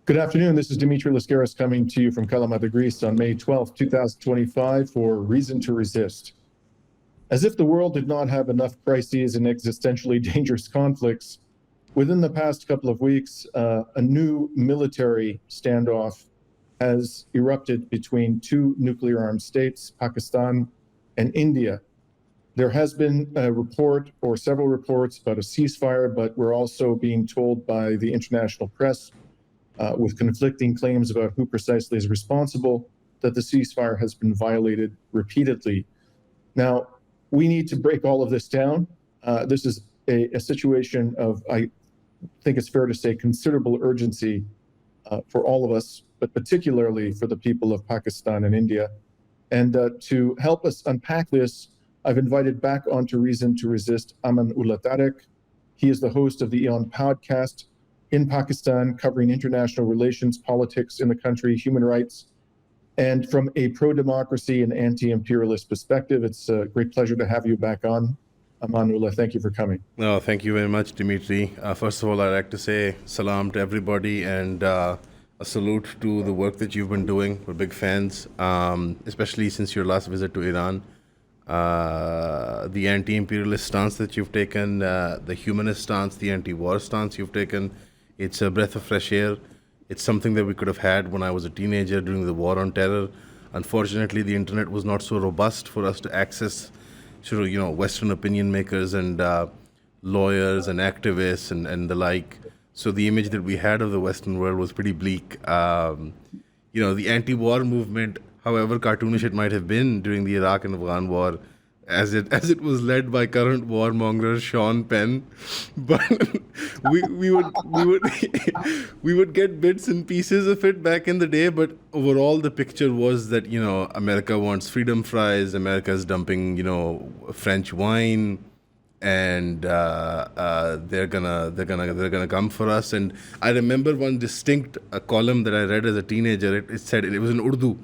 Good afternoon. This is Dimitri Lascaris coming to you from Kalamata, Greece on May 12th, 2025 for Reason to Resist. As if the world did not have enough crises and existentially dangerous conflicts, within the past couple of weeks, a new military standoff has erupted between two nuclear-armed states, Pakistan and India. There has been a report or several reports about a ceasefire, but we're also being told by the international press with conflicting claims about who precisely is responsible, that the ceasefire has been violated repeatedly. Now, we need to break all of this down. This is a situation of, I think it's fair to say, considerable urgency for all of us, but particularly for the people of Pakistan and India. And to help us unpack this, I've invited back onto Reason to Resist Aman Ullah Tariq. He is the host of the Eon Podcast in Pakistan, covering international relations, politics in the country, human rights. And from a pro-democracy and anti-imperialist perspective, it's a great pleasure to have you back on. Aman Ullah, thank you for coming. No, thank you very much, Dimitri. First of all, I'd like to say salam to everybody and a salute to the work that you've been doing. We're big fans, especially since your last visit to Iran. The anti-imperialist stance that you've taken, the humanist stance, the anti-war stance you've taken, it's a breath of fresh air. It's something that we could have had when I was a teenager during the war on terror. Unfortunately, the internet was not so robust for us to access Western opinion makers and lawyers and activists and the like. So the image that we had of the Western world was pretty bleak. The anti-war movement, however cartoonish it might have been during the Iraq and Afghan war, as it was led by current warmonger Sean Penn, but we would get bits and pieces of it back in the day. But overall, the picture was that America wants freedom fries, America's dumping French wine, and they're gonna come for us. And I remember one distinct column that I read as a teenager. It said it was in Urdu.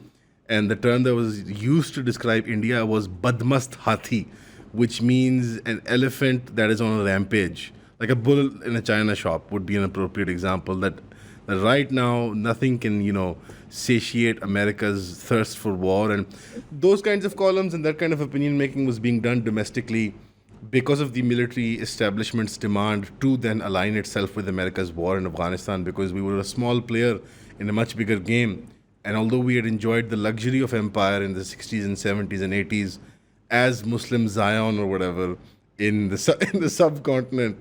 And the term that was used to describe India was badmast hathi, which means an elephant that is on a rampage. Like a bull in a china shop would be an appropriate example. That right now, nothing can, satiate America's thirst for war. And those kinds of columns and that kind of opinion making was being done domestically because of the military establishment's demand to then align itself with America's war in Afghanistan, because we were a small player in a much bigger game. And although we had enjoyed the luxury of empire in the 60s and 70s and 80s as Muslim Zion or whatever in the subcontinent,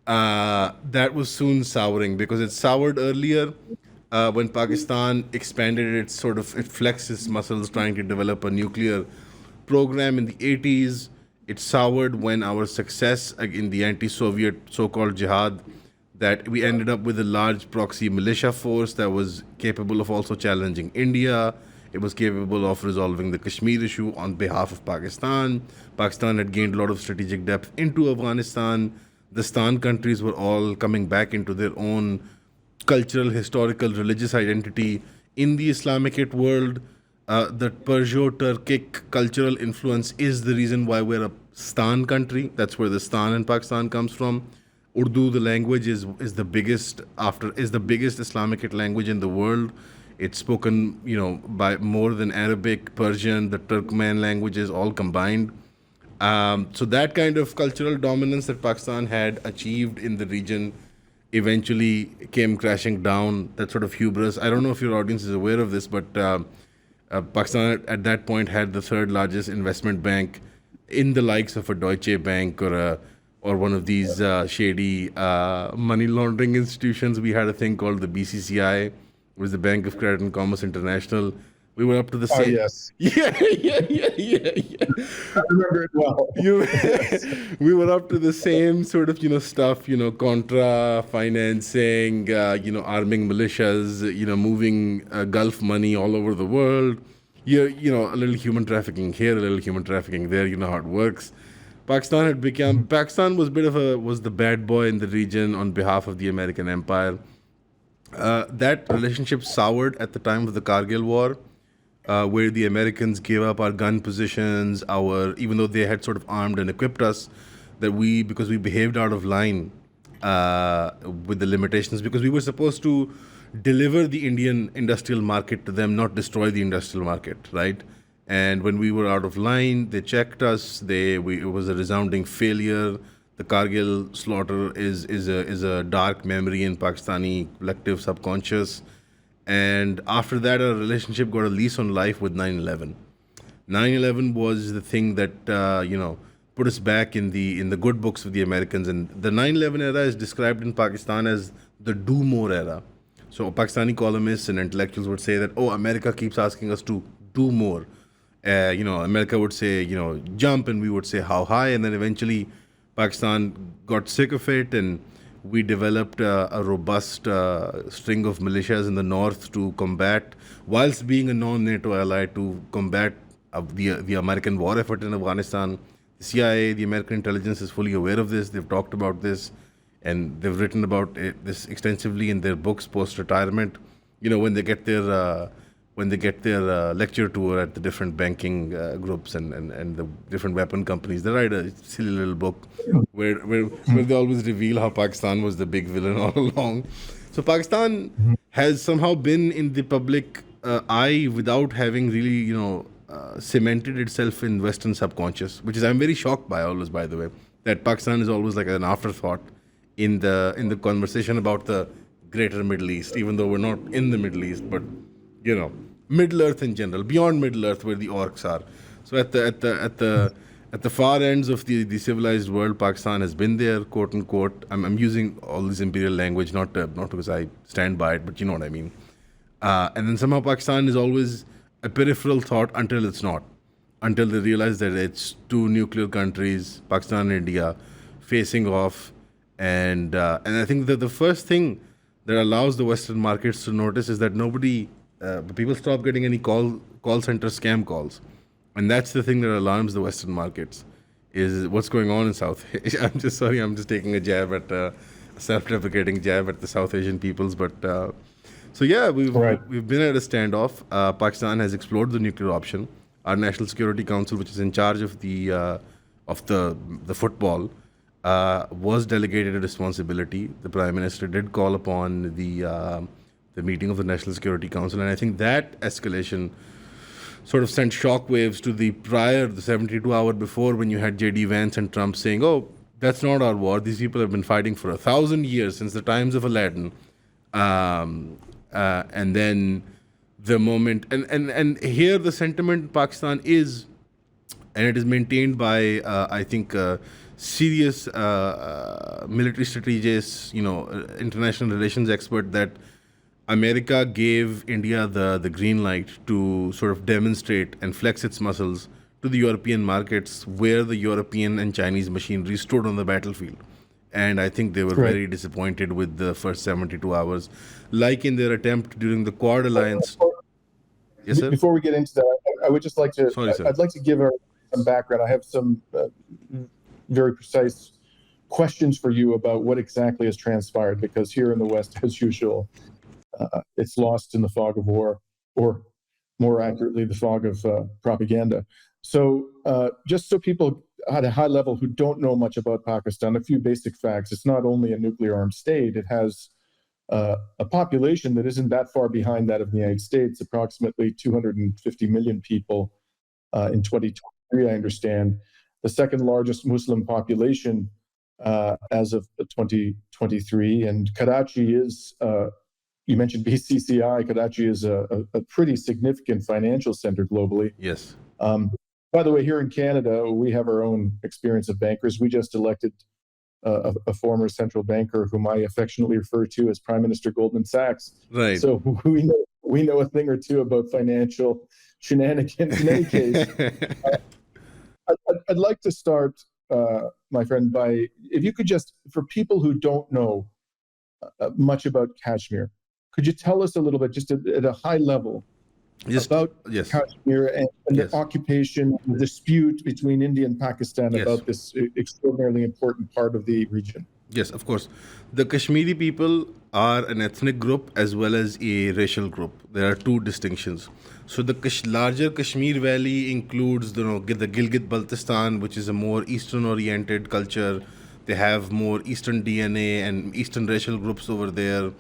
that was soon souring, because it soured earlier when Pakistan expanded it flexed its muscles trying to develop a nuclear program in the 80s. It soured when our success in the anti-Soviet so-called jihad, that we ended up with a large proxy militia force that was capable of also challenging India. It was capable of resolving the Kashmir issue on behalf of Pakistan. Pakistan had gained a lot of strategic depth into Afghanistan. The Stan countries were all coming back into their own cultural, historical, religious identity in the Islamicate world. The Perso-Turkic cultural influence is the reason why we're a Stan country. That's where the Stan in Pakistan comes from. Urdu, the language, is the biggest Islamic language in the world. It's spoken, by more than Arabic, Persian, the Turkmen languages all combined. So that kind of cultural dominance that Pakistan had achieved in the region eventually came crashing down. That sort of hubris. I don't know if your audience is aware of this, but Pakistan at that point had the third largest investment bank in the likes of a Deutsche Bank or one of these shady money laundering institutions. We had a thing called the BCCI, it was the Bank of Credit and Commerce International. We were up to the same. Oh, yes. Yeah. I remember it well. We were up to the same sort of, stuff, contra financing, arming militias, moving Gulf money all over the world. A little human trafficking here, a little human trafficking there. You know how it works. Pakistan was the bad boy in the region on behalf of the American empire. That relationship soured at the time of the Kargil War, where the Americans gave up our gun positions, even though they had sort of armed and equipped us, because we behaved out of line with the limitations, because we were supposed to deliver the Indian industrial market to them, not destroy the industrial market, right? And when we were out of line, they checked us. It was a resounding failure. The Kargil slaughter is a dark memory in Pakistani collective subconscious. And after that, our relationship got a lease on life with 9/11. 9/11 was the thing that put us back in the good books of the Americans. And the 9/11 era is described in Pakistan as the do more era. So Pakistani columnists and intellectuals would say that, oh, America keeps asking us to do more. America would say, jump, and we would say how high, and then eventually Pakistan got sick of it, and we developed a robust string of militias in the north to combat, whilst being a non-NATO ally, to combat the American war effort in Afghanistan. The CIA, the American intelligence, is fully aware of this. They've talked about this, and they've written about this extensively in their books post-retirement. When they get their lecture tour at the different banking groups and the different weapon companies, they write a silly little book where they always reveal how Pakistan was the big villain all along. So Pakistan has somehow been in the public eye without having really, cemented itself in Western subconscious, which is I'm very shocked by always, by the way, that Pakistan is always like an afterthought in the conversation about the greater Middle East, even though we're not in the Middle East, but Middle Earth in general, beyond Middle Earth where the orcs are. So at the far ends of the civilized world, Pakistan has been there, quote unquote. I'm using all this imperial language not because I stand by it, but you know what I mean. And then somehow Pakistan is always a peripheral thought until it's not, until they realize that it's two nuclear countries, Pakistan and India, facing off. And I think that the first thing that allows the Western markets to notice is that people stop getting any call center scam calls. And that's the thing that alarms the Western markets, is what's going on in South Asia. I'm just taking a jab at a self-deprecating jab at the South Asian peoples. But so yeah, we've been at a standoff. Pakistan has explored the nuclear option. Our National Security Council, which is in charge of the football, was delegated a responsibility. The Prime Minister did call upon the meeting of the National Security Council, and I think that escalation sort of sent shockwaves to the 72 hour before, when you had J.D. Vance and Trump saying, "Oh, that's not our war. These people have been fighting for 1,000 years, since the times of Aladdin." And then the moment, and here the sentiment in Pakistan is, and it is maintained by I think serious military strategists, international relations expert, that America gave India the green light to sort of demonstrate and flex its muscles to the European markets, where the European and Chinese machinery stood on the battlefield. And I think they were very disappointed with the first 72 hours, like in their attempt during the Quad Alliance. Yes, sir? Before we get into that, I would just like to, I'd like to give some background. I have some very precise questions for you about what exactly has transpired, because here in the West, as usual, it's lost in the fog of war, or more accurately, the fog of propaganda. So just so people at a high level who don't know much about Pakistan, a few basic facts. It's not only a nuclear-armed state, it has a population that isn't that far behind that of the United States, approximately 250 million people in 2023, I understand. The second largest Muslim population as of 2023. And Karachi is, you mentioned BCCI, Karachi is a pretty significant financial center globally. Yes. By the way, here in Canada, we have our own experience of bankers. We just elected a former central banker whom I affectionately refer to as Prime Minister Goldman Sachs. Right. So we know a thing or two about financial shenanigans in any case. I'd like to start, my friend, by, if you could just, for people who don't know much about Kashmir, could you tell us a little bit, just at a high level, about Kashmir and the occupation, the dispute between India and Pakistan about this extraordinarily important part of the region? Yes, of course. The Kashmiri people are an ethnic group as well as a racial group. There are two distinctions. So the larger Kashmir Valley includes the Gilgit-Baltistan, which is a more Eastern-oriented culture. They have more Eastern DNA and Eastern racial groups over there.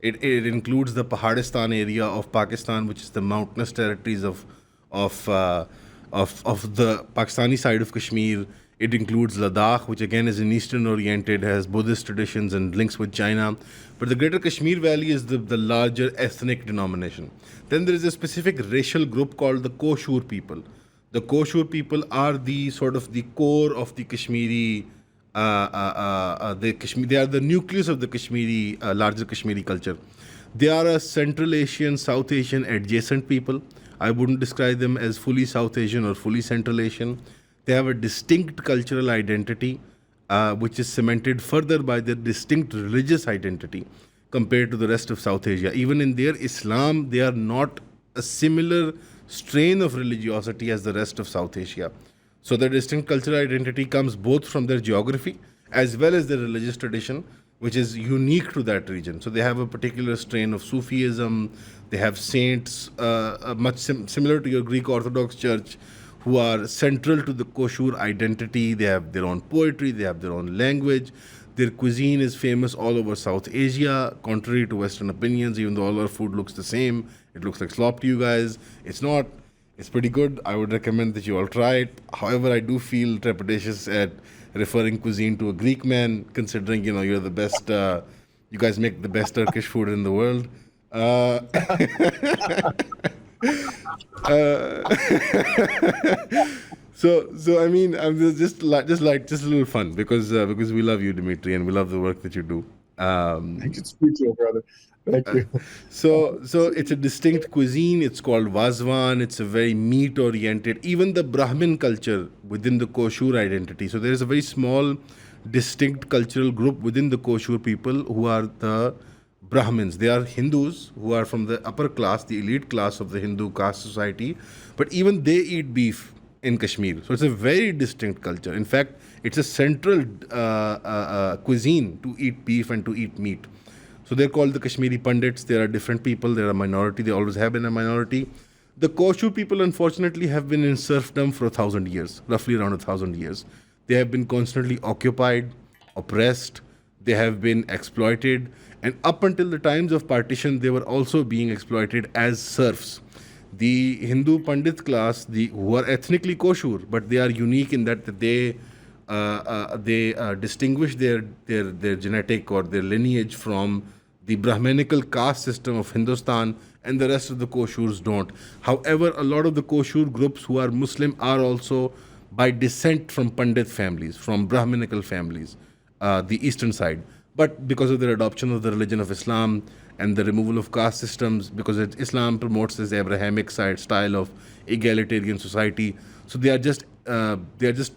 It includes the Pahadistan area of Pakistan, which is the mountainous territories of uh, of the Pakistani side of Kashmir. It includes Ladakh, which again is in eastern oriented, has Buddhist traditions and links with China. But the Greater Kashmir Valley is the larger ethnic denomination. Then there is a specific racial group called the Koshur people. The Koshur people are the sort of the core of the Kashmiri, they are the nucleus of the Kashmiri, larger Kashmiri culture. They are a Central Asian, South Asian adjacent people. I wouldn't describe them as fully South Asian or fully Central Asian. They have a distinct cultural identity, which is cemented further by their distinct religious identity compared to the rest of South Asia. Even in their Islam, they are not a similar strain of religiosity as the rest of South Asia. So their distinct cultural identity comes both from their geography as well as their religious tradition, which is unique to that region. So they have a particular strain of Sufism. They have saints, similar to your Greek Orthodox Church, who are central to the Koshur identity. They have their own poetry, they have their own language. Their cuisine is famous all over South Asia, contrary to Western opinions, even though all our food looks the same. It looks like slop to you guys. It's not. It's pretty good. I would recommend that you all try it. However, I do feel trepidatious at referring cuisine to a Greek man, considering, you're the best, you guys make the best Turkish food in the world. Uh, so I mean, I'm just a little fun because we love you, Dimitri, and we love the work that you do. Thank you, spiritual brother. Thank you. So it's a distinct cuisine. It's called Vazwan. It's a very meat oriented. Even the Brahmin culture within the Koshur identity. So there is a very small, distinct cultural group within the Koshur people who are the Brahmins. They are Hindus who are from the upper class, the elite class of the Hindu caste society. But even they eat beef in Kashmir. So it's a very distinct culture. In fact, it's a central cuisine to eat beef and to eat meat. So they're called the Kashmiri Pandits. They are different people. They're a minority. They always have been a minority. The Koshur people, unfortunately, have been in serfdom for 1,000 years, roughly around 1,000 years. They have been constantly occupied, oppressed. They have been exploited. And up until the times of partition, they were also being exploited as serfs. The Hindu Pandit class, who are ethnically Koshur, but they are unique in that they distinguish their genetic or their lineage from the Brahminical caste system of Hindustan, and the rest of the Koshurs don't. However, a lot of the Koshur groups who are Muslim are also by descent from Pandit families, from Brahminical families, the eastern side. But because of their adoption of the religion of Islam and the removal of caste systems, because Islam promotes this Abrahamic style of egalitarian society, so they are just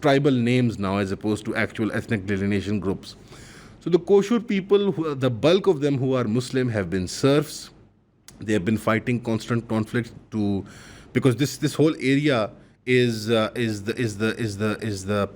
tribal names now as opposed to actual ethnic delineation groups. So the Koshur people, the bulk of them who are Muslim, have been serfs. They have been fighting constant conflict because this whole area is the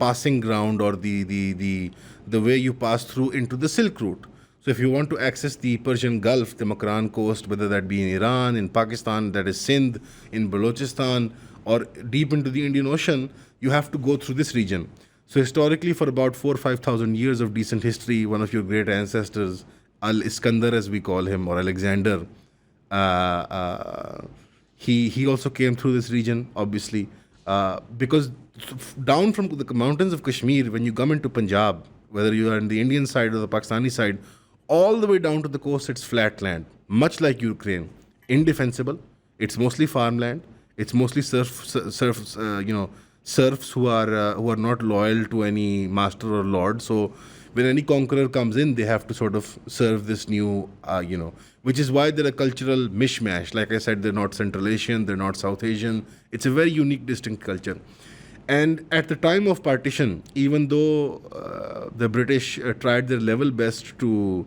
passing ground, or the way you pass through into the Silk Route. So if you want to access the Persian Gulf, the Makran coast, whether that be in Iran, in Pakistan, that is Sindh, in Balochistan, or deep into the Indian Ocean, you have to go through this region. So historically, for about 4,000 or 5,000 years of decent history, one of your great ancestors, Al-Iskandar as we call him, or Alexander, he also came through this region, obviously, because down from the mountains of Kashmir, when you come into Punjab, whether you are on the Indian side or the Pakistani side, all the way down to the coast, it's flat land, much like Ukraine, indefensible. It's mostly farmland. It's mostly serfs who are not loyal to any master or lord. So when any conqueror comes in, they have to sort of serve this new, which is why they're a cultural mishmash. Like I said, they're not Central Asian, they're not South Asian. It's a very unique, distinct culture. And at the time of partition, even though the British tried their level best to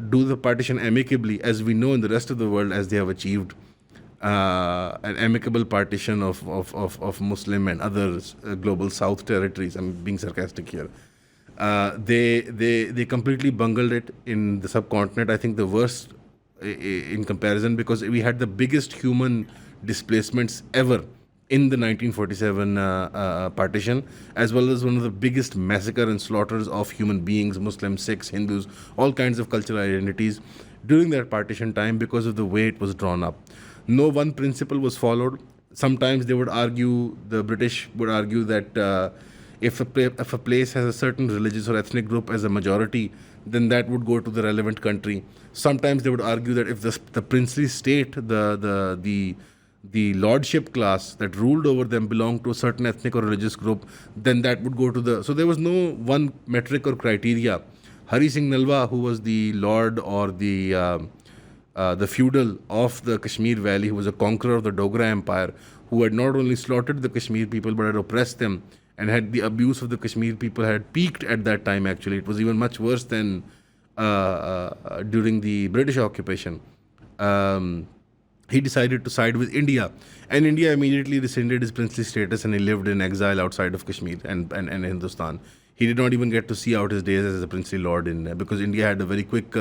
do the partition amicably, as we know in the rest of the world, as they have achieved an amicable partition of Muslim and other global South territories. I'm being sarcastic here. They completely bungled it in the subcontinent. I think the worst in comparison, because we had the biggest human displacements ever in the 1947 partition, as well as one of the biggest massacre and slaughters of human beings, Muslims, Sikhs, Hindus, all kinds of cultural identities during that partition time because of the way it was drawn up. No one principle was followed. Sometimes they would argue, the British would argue that if a place has a certain religious or ethnic group as a majority, then that would go to the relevant country. Sometimes they would argue that if the princely state, the lordship class that ruled over them belonged to a certain ethnic or religious group, then that would go to the. So there was no one metric or criteria. Hari Singh Nalwa, who was the lord or the feudal of the Kashmir Valley, who was a conqueror of the Dogra Empire, who had not only slaughtered the Kashmir people but had oppressed them, and had the abuse of the Kashmir people had peaked at that time. Actually, it was even much worse than during the British occupation. He decided to side with India, and India immediately rescinded his princely status, and he lived in exile outside of Kashmir and Hindustan. He did not even get to see out his days as a princely lord because India had a very quick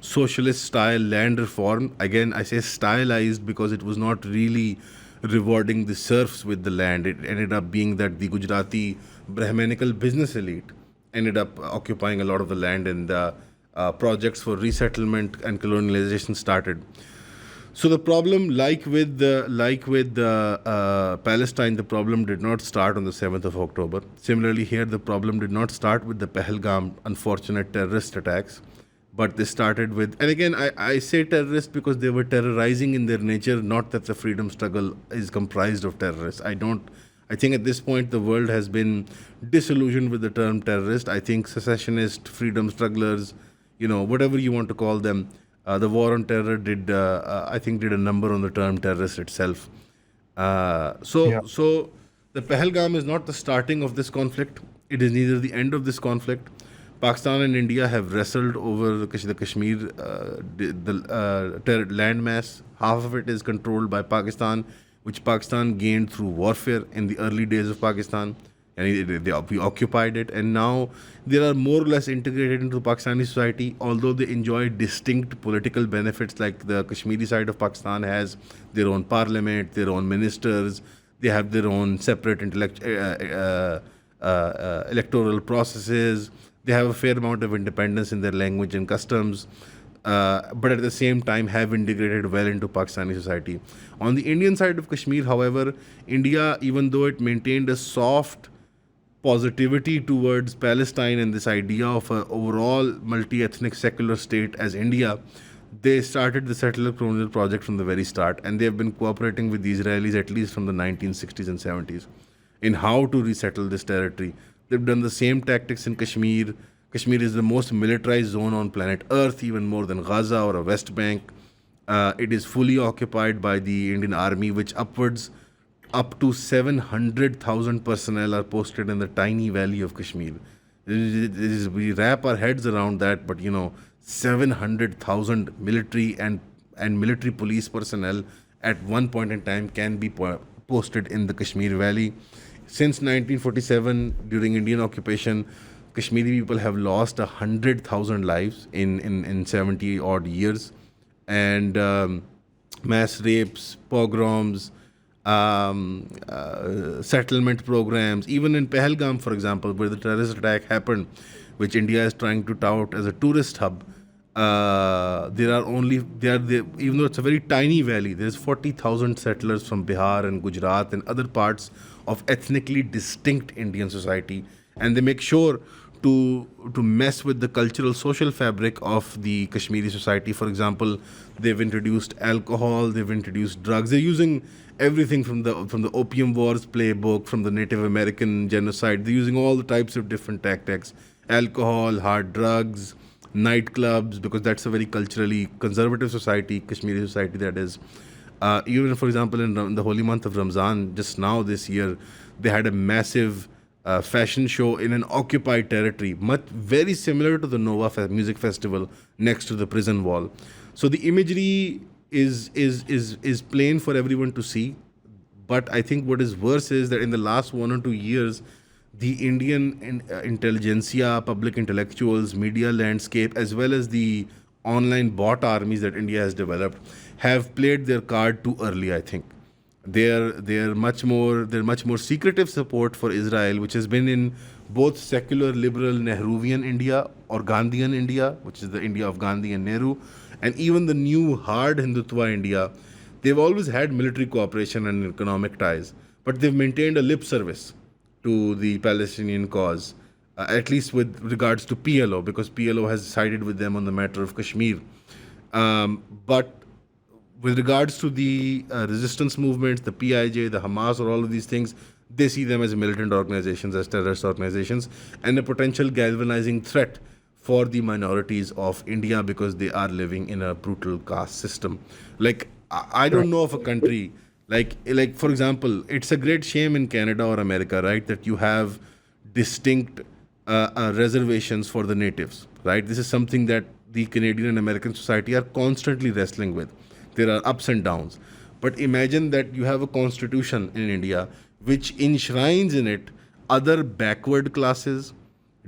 socialist style land reform. Again, I say stylized because it was not really rewarding the serfs with the land. It ended up being that the Gujarati Brahmanical business elite ended up occupying a lot of the land, and the projects for resettlement and colonialization started. So the problem, like with Palestine, the problem did not start on the 7th of October. Similarly, here the problem did not start with the Pahalgam unfortunate terrorist attacks, but they started with. And again, I say terrorist because they were terrorizing in their nature, not that the freedom struggle is comprised of terrorists. I think at this point the world has been disillusioned with the term terrorist. I think secessionist, freedom strugglers, whatever you want to call them. The war on terror did a number on the term terrorist itself. Yeah. So the Pahalgam is not the starting of this conflict. It is neither the end of this conflict. Pakistan and India have wrestled over the Kashmir, the landmass. Half of it is controlled by Pakistan, which Pakistan gained through warfare in the early days of Pakistan, and we occupied it, and now they are more or less integrated into Pakistani society, although they enjoy distinct political benefits. Like the Kashmiri side of Pakistan has their own parliament, their own ministers, they have their own separate electoral processes, they have a fair amount of independence in their language and customs, but at the same time have integrated well into Pakistani society. On the Indian side of Kashmir, however, India, even though it maintained a soft positivity towards Palestine and this idea of an overall multi-ethnic secular state as India, they started the settler colonial project from the very start, and they have been cooperating with the Israelis at least from the 1960s and 70s in how to resettle this territory. They've done the same tactics in Kashmir. Kashmir is the most militarized zone on planet Earth, even more than Gaza or a West Bank. It is fully occupied by the Indian Army, which up to 700,000 personnel are posted in the tiny valley of Kashmir. We wrap our heads around that, but 700,000 military and military police personnel at one point in time can be posted in the Kashmir Valley. Since 1947, during Indian occupation, Kashmiri people have lost 100,000 lives in 70 odd years, and mass rapes, pogroms, settlement programs. Even in Pahalgam, for example, where the terrorist attack happened, which India is trying to tout as a tourist hub, even though it's a very tiny valley, there's 40,000 settlers from Bihar and Gujarat and other parts of ethnically distinct Indian society, and they make sure to mess with the cultural social fabric of the Kashmiri society. For example, they've introduced alcohol, they've introduced drugs. They're using everything from the Opium Wars playbook, from the Native American genocide. They're using all the types of different tactics: alcohol, hard drugs, nightclubs, because that's a very culturally conservative society, Kashmiri society that is. Even, for example, in the holy month of Ramzan, just now this year, they had a massive fashion show in an occupied territory, very similar to the Nova music festival next to the prison wall. So the imagery is plain for everyone to see. But I think what is worse is that in the last 1 or 2 years, the Indian intelligentsia, public intellectuals, media landscape, as well as the online bot armies that India has developed, have played their card too early, I think. They're much more secretive support for Israel, which has been in both secular liberal Nehruvian India or Gandhian India, which is the India of Gandhi and Nehru, and even the new hard Hindutva India. They've always had military cooperation and economic ties, but they've maintained a lip service to the Palestinian cause, at least with regards to PLO, because PLO has sided with them on the matter of Kashmir. But with regards to the resistance movements, the PIJ, the Hamas, or all of these things, they see them as militant organizations, as terrorist organizations, and a potential galvanizing threat for the minorities of India because they are living in a brutal caste system. Like I don't know of a country like for example, it's a great shame in Canada or America, right, that you have distinct reservations for the natives, right? This is something that the Canadian and American society are constantly wrestling with. There are ups and downs. But imagine that you have a constitution in India which enshrines in it other backward classes,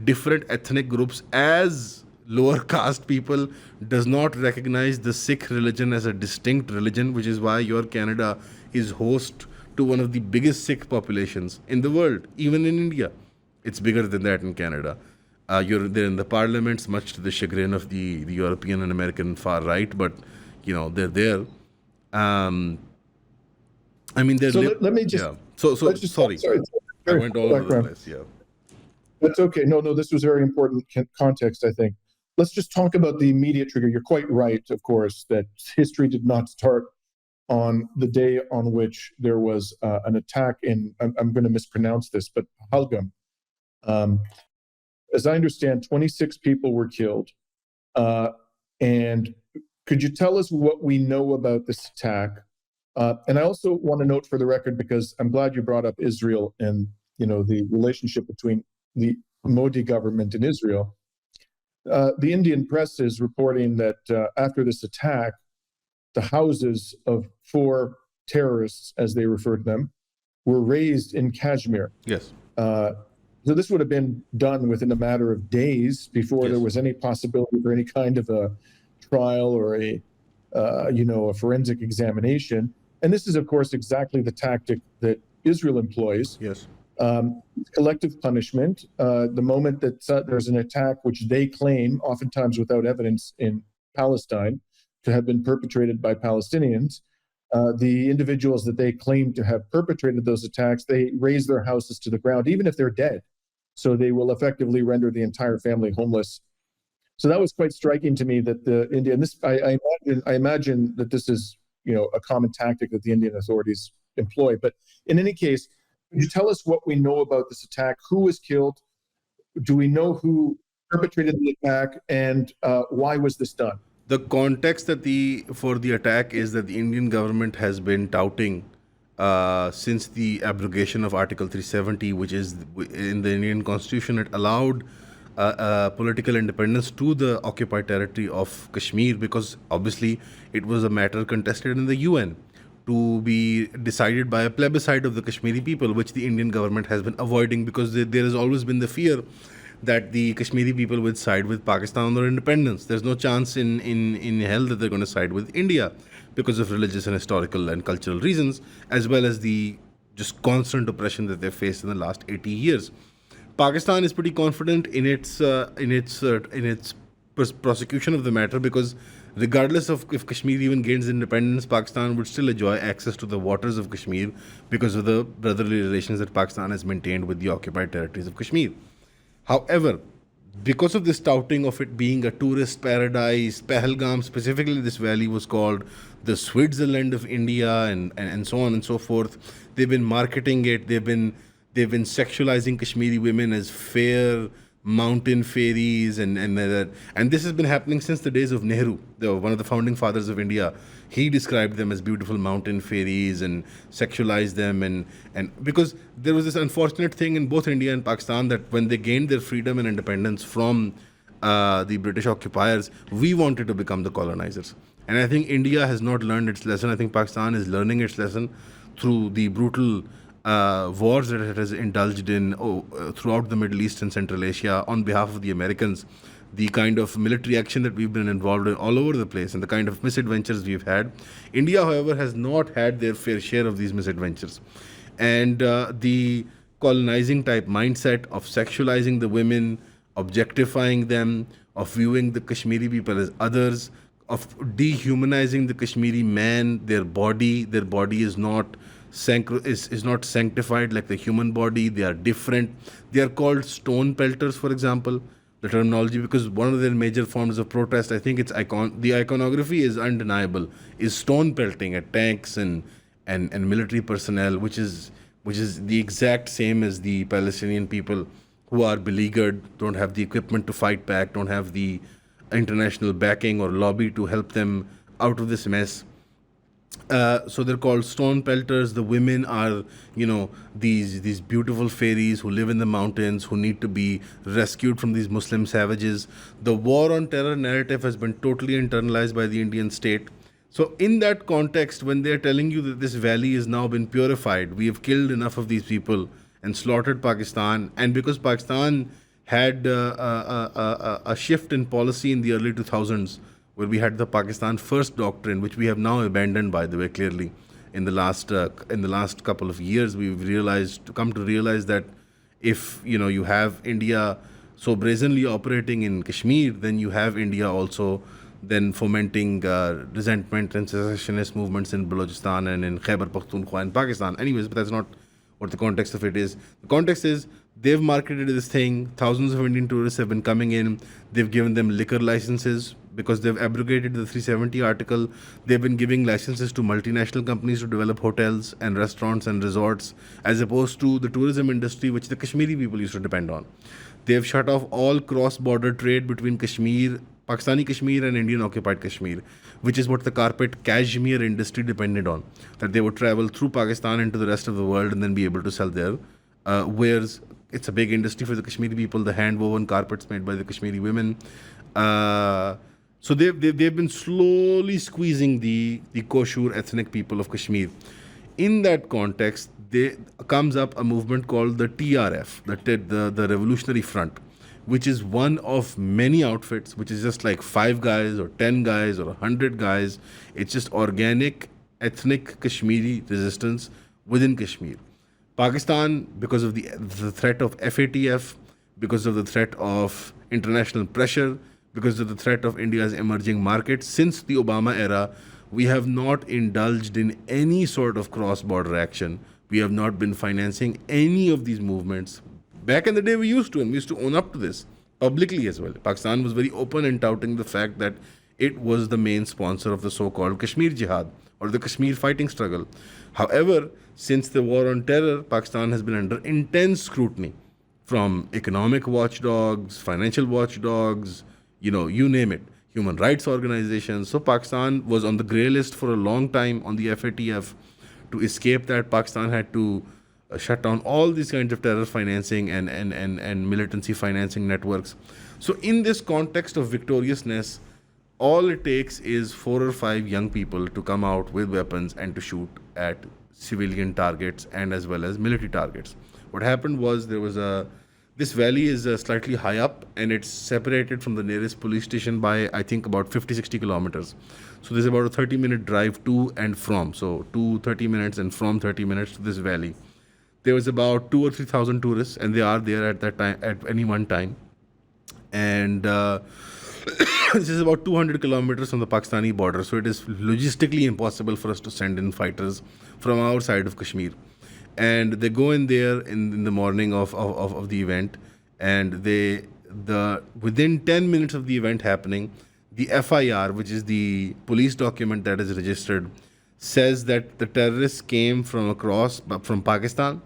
different ethnic groups as lower caste people, does not recognize the Sikh religion as a distinct religion, which is why your Canada is host to one of the biggest Sikh populations in the world, even in India. It's bigger than that in Canada. You're there in the parliaments, much to the chagrin of the European and American far right, but they're there. Um, I mean, they're So let me just, yeah. So let's just, sorry, sorry, I very went all over the background. place. Yeah. That's okay. No, this was very important context, I think. Let's just talk about the immediate trigger. You're quite right, of course, that history did not start on the day on which there was an attack in, I'm going to mispronounce this, but Pahalgam. As I understand, 26 people were killed. And could you tell us what we know about this attack? And I also want to note for the record, because I'm glad you brought up Israel and the relationship between the Modi government and Israel. The Indian press is reporting that after this attack, the houses of 4 terrorists, as they referred to them, were razed in Kashmir. Yes. So this would have been done within a matter of days before Yes. there was any possibility for any kind of a trial or a forensic examination. And this is, of course, exactly the tactic that Israel employs. Yes. Collective punishment. The moment that there's an attack which they claim, oftentimes without evidence in Palestine, to have been perpetrated by Palestinians, the individuals that they claim to have perpetrated those attacks, they raise their houses to the ground, even if they're dead. So they will effectively render the entire family homeless. So that was quite striking to me that the Indian, this I imagine that this is a common tactic that the Indian authorities employ. But in any case, could you tell us what we know about this attack? Who was killed? Do we know who perpetrated the attack, and why was this done? The context for the attack is that the Indian government has been touting since the abrogation of Article 370, which is in the Indian Constitution. It allowed political independence to the occupied territory of Kashmir because obviously it was a matter contested in the UN to be decided by a plebiscite of the Kashmiri people, which the Indian government has been avoiding because there has always been the fear that the Kashmiri people would side with Pakistan on their independence. There's no chance in hell that they're going to side with India because of religious and historical and cultural reasons, as well as the just constant oppression that they've faced in the last 80 years. Pakistan is pretty confident in its prosecution of the matter because regardless of if Kashmir even gains independence, Pakistan would still enjoy access to the waters of Kashmir because of the brotherly relations that Pakistan has maintained with the occupied territories of Kashmir. However, because of this touting of it being a tourist paradise, Pahalgam, specifically this valley, was called the Switzerland of India and so on and so forth. They've been marketing it. They've been sexualizing Kashmiri women as fair mountain fairies and this has been happening since the days of Nehru, one of the founding fathers of India. He described them as beautiful mountain fairies and sexualized them and because there was this unfortunate thing in both India and Pakistan that when they gained their freedom and independence from the British occupiers, we wanted to become the colonizers. And I think India has not learned its lesson. I think Pakistan is learning its lesson through the brutal wars that it has indulged in throughout the Middle East and Central Asia on behalf of the Americans. the kind of military action that we've been involved in all over the place, and the kind of misadventures we've had. India, however, has not had their fair share of these misadventures. And the colonizing type mindset of sexualizing the women, objectifying them, of viewing the Kashmiri people as others, of dehumanizing the Kashmiri man, their body is not is not sanctified like the human body. They are different. They are called stone pelters, for example, the terminology, because one of their major forms of protest, I think it's the iconography is undeniable, is stone pelting at tanks and military personnel, which is the exact same as the Palestinian people who are beleaguered, don't have the equipment to fight back, don't have the international backing or lobby to help them out of this mess. So they're called stone pelters. The women are, these beautiful fairies who live in the mountains, who need to be rescued from these Muslim savages. The war on terror narrative has been totally internalized by the Indian state. So in that context, when they're telling you that this valley has now been purified, we have killed enough of these people and slaughtered Pakistan, and because Pakistan had a shift in policy in the early 2000s, where we had the Pakistan First doctrine, which we have now abandoned, by the way, clearly. In the last couple of years, we've come to realize that if you have India so brazenly operating in Kashmir, then you have India also then fomenting resentment and secessionist movements in Balochistan and in Khyber Pakhtunkhwa in Pakistan. Anyways, but that's not what the context of it is. The context is they've marketed this thing. Thousands of Indian tourists have been coming in. They've given them liquor licenses because they've abrogated the 370 article. They've been giving licenses to multinational companies to develop hotels and restaurants and resorts, as opposed to the tourism industry, which the Kashmiri people used to depend on. They've shut off all cross-border trade between Kashmir, Pakistani Kashmir and Indian occupied Kashmir, which is what the carpet cashmere industry depended on. That they would travel through Pakistan into the rest of the world and then be able to sell their wares. It's a big industry for the Kashmiri people, the hand-woven carpets made by the Kashmiri women. So they've been slowly squeezing the Koshur ethnic people of Kashmir. In that context, there comes up a movement called the TRF, the Revolutionary Front, which is one of many outfits, which is just like 5 guys or 10 guys or 100 guys. It's just organic ethnic Kashmiri resistance within Kashmir. Pakistan, because of the threat of FATF, because of the threat of international pressure, because of the threat of India's emerging markets, since the Obama era, we have not indulged in any sort of cross-border action. We have not been financing any of these movements. Back in the day, we used to, and we used to own up to this publicly as well. Pakistan was very open in touting the fact that it was the main sponsor of the so-called Kashmir Jihad or the Kashmir fighting struggle. However, since the war on terror, Pakistan has been under intense scrutiny from economic watchdogs, financial watchdogs, you name it, human rights organizations. So Pakistan was on the grey list for a long time on the FATF. To escape that, Pakistan had to shut down all these kinds of terror financing and militancy financing networks. So in this context of victoriousness, all it takes is 4 or 5 young people to come out with weapons and to shoot at civilian targets and as well as military targets. What happened was this valley is slightly high up and it's separated from the nearest police station by, I think, about 50-60 kilometers. So there's about a 30-minute drive to and from. So 30 minutes and from 30 minutes to this valley. There was about 2,000 or 3,000 tourists, and they are there at that time, at any one time. And this is about 200 kilometers from the Pakistani border, so it is logistically impossible for us to send in fighters from our side of Kashmir. And they go in there in the morning of the event, and within 10 minutes of the event happening, the FIR, which is the police document that is registered, says that the terrorists came from Pakistan.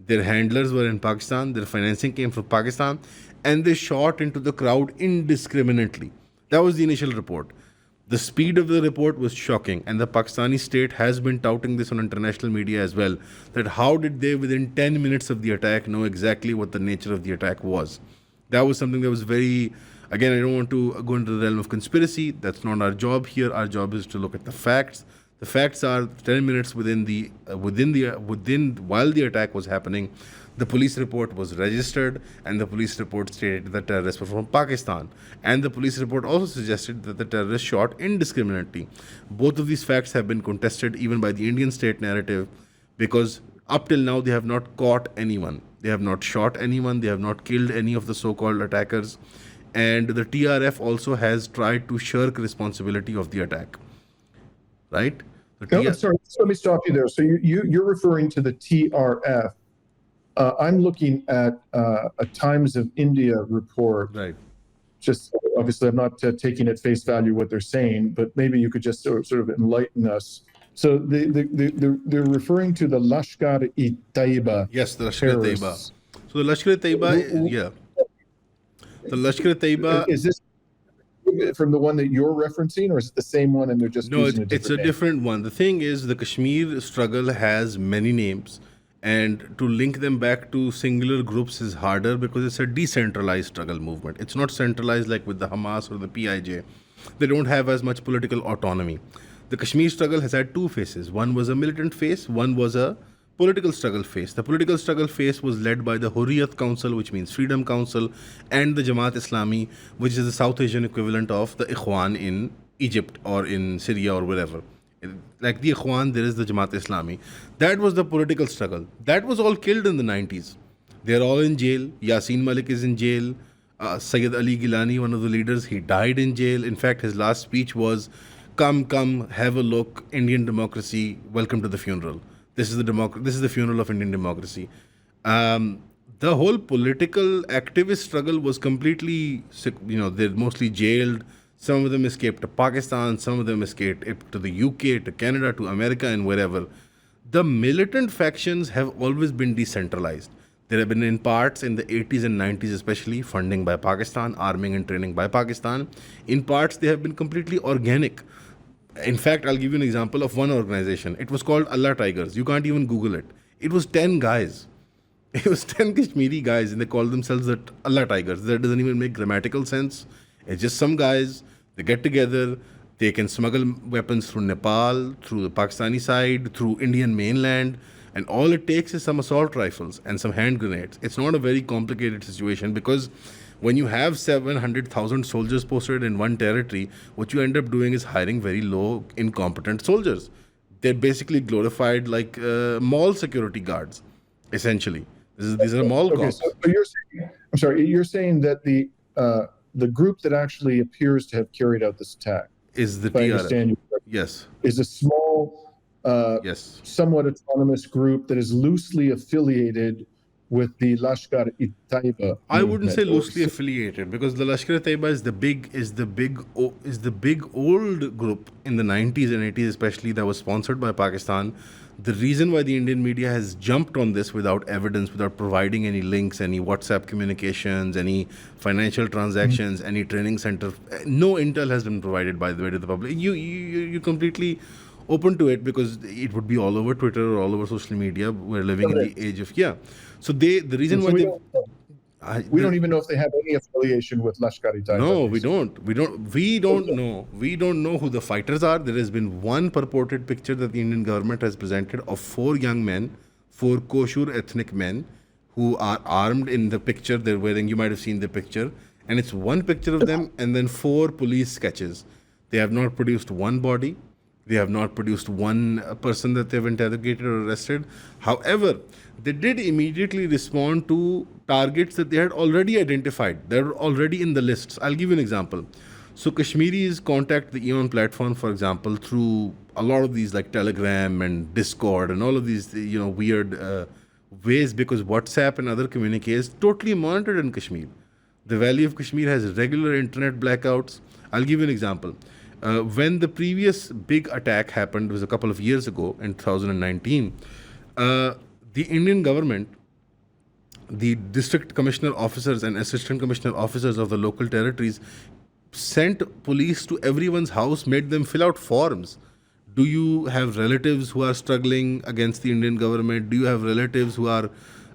Their handlers were in Pakistan, their financing came from Pakistan, and they shot into the crowd indiscriminately. That was the initial report. The speed of the report was shocking, and the Pakistani state has been touting this on international media as well, that how did they within 10 minutes of the attack know exactly what the nature of the attack was. That was something that was very, again, I don't want to go into the realm of conspiracy. That's not our job here. Our job is to look at the facts. The facts are 10 minutes while the attack was happening, The police report was registered, and the police report stated that terrorists were from Pakistan. And the police report also suggested that the terrorists shot indiscriminately. Both of these facts have been contested even by the Indian state narrative, because up till now they have not caught anyone. They have not shot anyone. They have not killed any of the so-called attackers. And the TRF also has tried to shirk responsibility of the attack. Right? Sorry, let me stop you there. So you're referring to the TRF. I'm looking at a Times of India report. Right. Just obviously, I'm not taking at face value what they're saying, but maybe you could just sort of enlighten us. So they're referring to the Lashkar-e-Taiba. Yes, the Lashkar-e-Taiba. So the Lashkar-e-Taiba, yeah. The Lashkar-e-Taiba. Is this from the one that you're referencing, or is it the same one and they're just using it's a different one. The thing is, the Kashmir struggle has many names, and to link them back to singular groups is harder because it's a decentralized struggle movement. It's not centralized like with the Hamas or the PIJ. They don't have as much political autonomy. The Kashmir struggle has had two phases. One was a militant phase, one was a political struggle phase. The political struggle phase was led by the Hurriyat Council, which means Freedom Council, and the Jamaat Islami, which is the South Asian equivalent of the Ikhwan in Egypt or in Syria or wherever. Like the Ikhwan, there is the Jamaat Islami. That was the political struggle. That was all killed in the 90s. They're all in jail. Yasin Malik is in jail. Sayyid Ali Gilani, one of the leaders, he died in jail. In fact, his last speech was, come, have a look, Indian democracy, welcome to the funeral. This is the funeral of Indian democracy. The whole political activist struggle was completely, they're mostly jailed. Some of them escaped to Pakistan, some of them escaped to the UK, to Canada, to America, and wherever. The militant factions have always been decentralized. There have been in parts in the 80s and 90s especially, funding by Pakistan, arming and training by Pakistan. In parts, they have been completely organic. In fact, I'll give you an example of one organization. It was called Allah Tigers. You can't even Google it. It was 10 guys. It was 10 Kashmiri guys, and they called themselves the Allah Tigers. That doesn't even make grammatical sense. It's just some guys, they get together, they can smuggle weapons through Nepal, through the Pakistani side, through Indian mainland, and all it takes is some assault rifles and some hand grenades. It's not a very complicated situation, because when you have 700,000 soldiers posted in one territory, what you end up doing is hiring very low, incompetent soldiers. They're basically glorified like mall security guards, essentially. These are mall cops. So you're saying that the group that actually appears to have carried out this attack is the TRF. Yes. Is a small, somewhat autonomous group that is loosely affiliated with the Lashkar-e-Taiba. I wouldn't say loosely affiliated, because the Lashkar-e-Taiba is the big old group in the 90s and 80s especially, that was sponsored by Pakistan. The reason why the Indian media has jumped on this without evidence, without providing any links, any WhatsApp communications, any financial transactions, any training center, no intel has been provided, by the way, to the public. You completely open to it, because it would be all over Twitter or all over social media. We're living in the age of So the reason why we don't even know if they have any affiliation with Lashkar-e-Taiba. No, we don't know. We don't know who the fighters are. There has been one purported picture that the Indian government has presented of 4 young men, 4 Koshur ethnic men, who are armed in the picture they're wearing. You might have seen the picture. And it's one picture of them and then 4 police sketches. They have not produced one body. They have not produced one person that they've interrogated or arrested. However, they did immediately respond to targets that they had already identified. They're already in the lists. I'll give you an example. So Kashmiris contact the Eon platform, for example, through a lot of these like Telegram and Discord and all of these, weird ways, because WhatsApp and other communiques totally monitored in Kashmir. The Valley of Kashmir has regular internet blackouts. I'll give you an example. When the previous big attack happened, it was a couple of years ago in 2019, the Indian government, the district commissioner officers and assistant commissioner officers of the local territories sent police to everyone's house, made them fill out forms. Do you have relatives who are struggling against the Indian government? Do you have relatives who are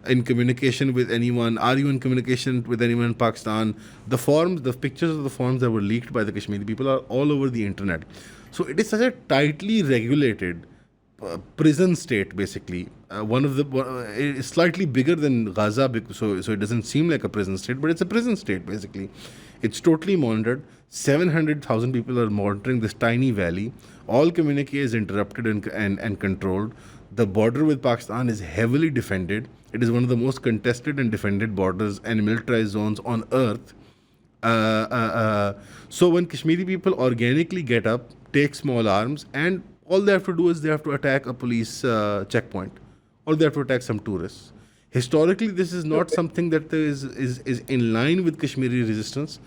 in communication with anyone? Are you in communication with anyone in Pakistan? The forms, the pictures of the forms that were leaked by the Kashmiri people are all over the internet. So it is such a tightly regulated prison state, basically, one of the it's slightly bigger than Gaza, so it doesn't seem like a prison state, but it's a prison state basically. It's totally monitored. 700,000 people are monitoring this tiny valley. All communique is interrupted and controlled. The border with Pakistan is heavily defended. It is one of the most contested and defended borders and militarized zones on earth. So when Kashmiri people organically get up, take small arms, and all they have to do is they have to attack a police checkpoint, or they have to attack some tourists. Historically, this is not something that is in line with Kashmiri resistance.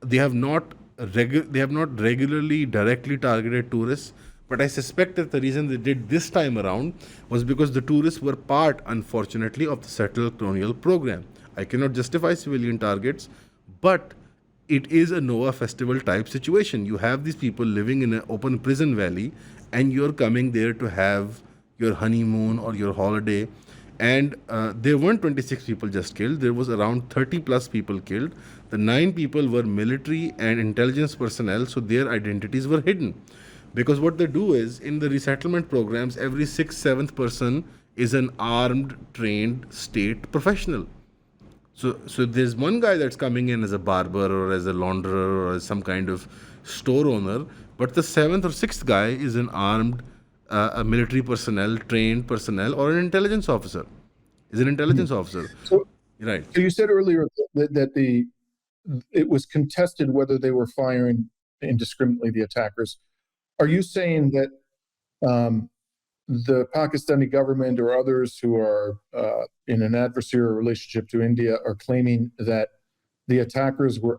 They have not regularly directly targeted tourists, but I suspect that the reason they did this time around was because the tourists were part, unfortunately, of the settled colonial program. I cannot justify civilian targets, but it is a Noah festival type situation. You have these people living in an open prison valley, and you're coming there to have your honeymoon or your holiday. And there weren't 26 people just killed. There was around 30 plus people killed. The 9 people were military and intelligence personnel, so their identities were hidden. Because what they do is, in the resettlement programs, every 6th, 7th person is an armed, trained state professional. So there's one guy that's coming in as a barber or as a launderer or as some kind of store owner, but the 7th or 6th guy is an armed a military personnel, trained personnel, or an intelligence officer. Is an intelligence officer. So, right. So you said earlier that it was contested whether they were firing indiscriminately, the attackers. Are you saying that the Pakistani government or others who are in an adversarial relationship to India are claiming that the attackers were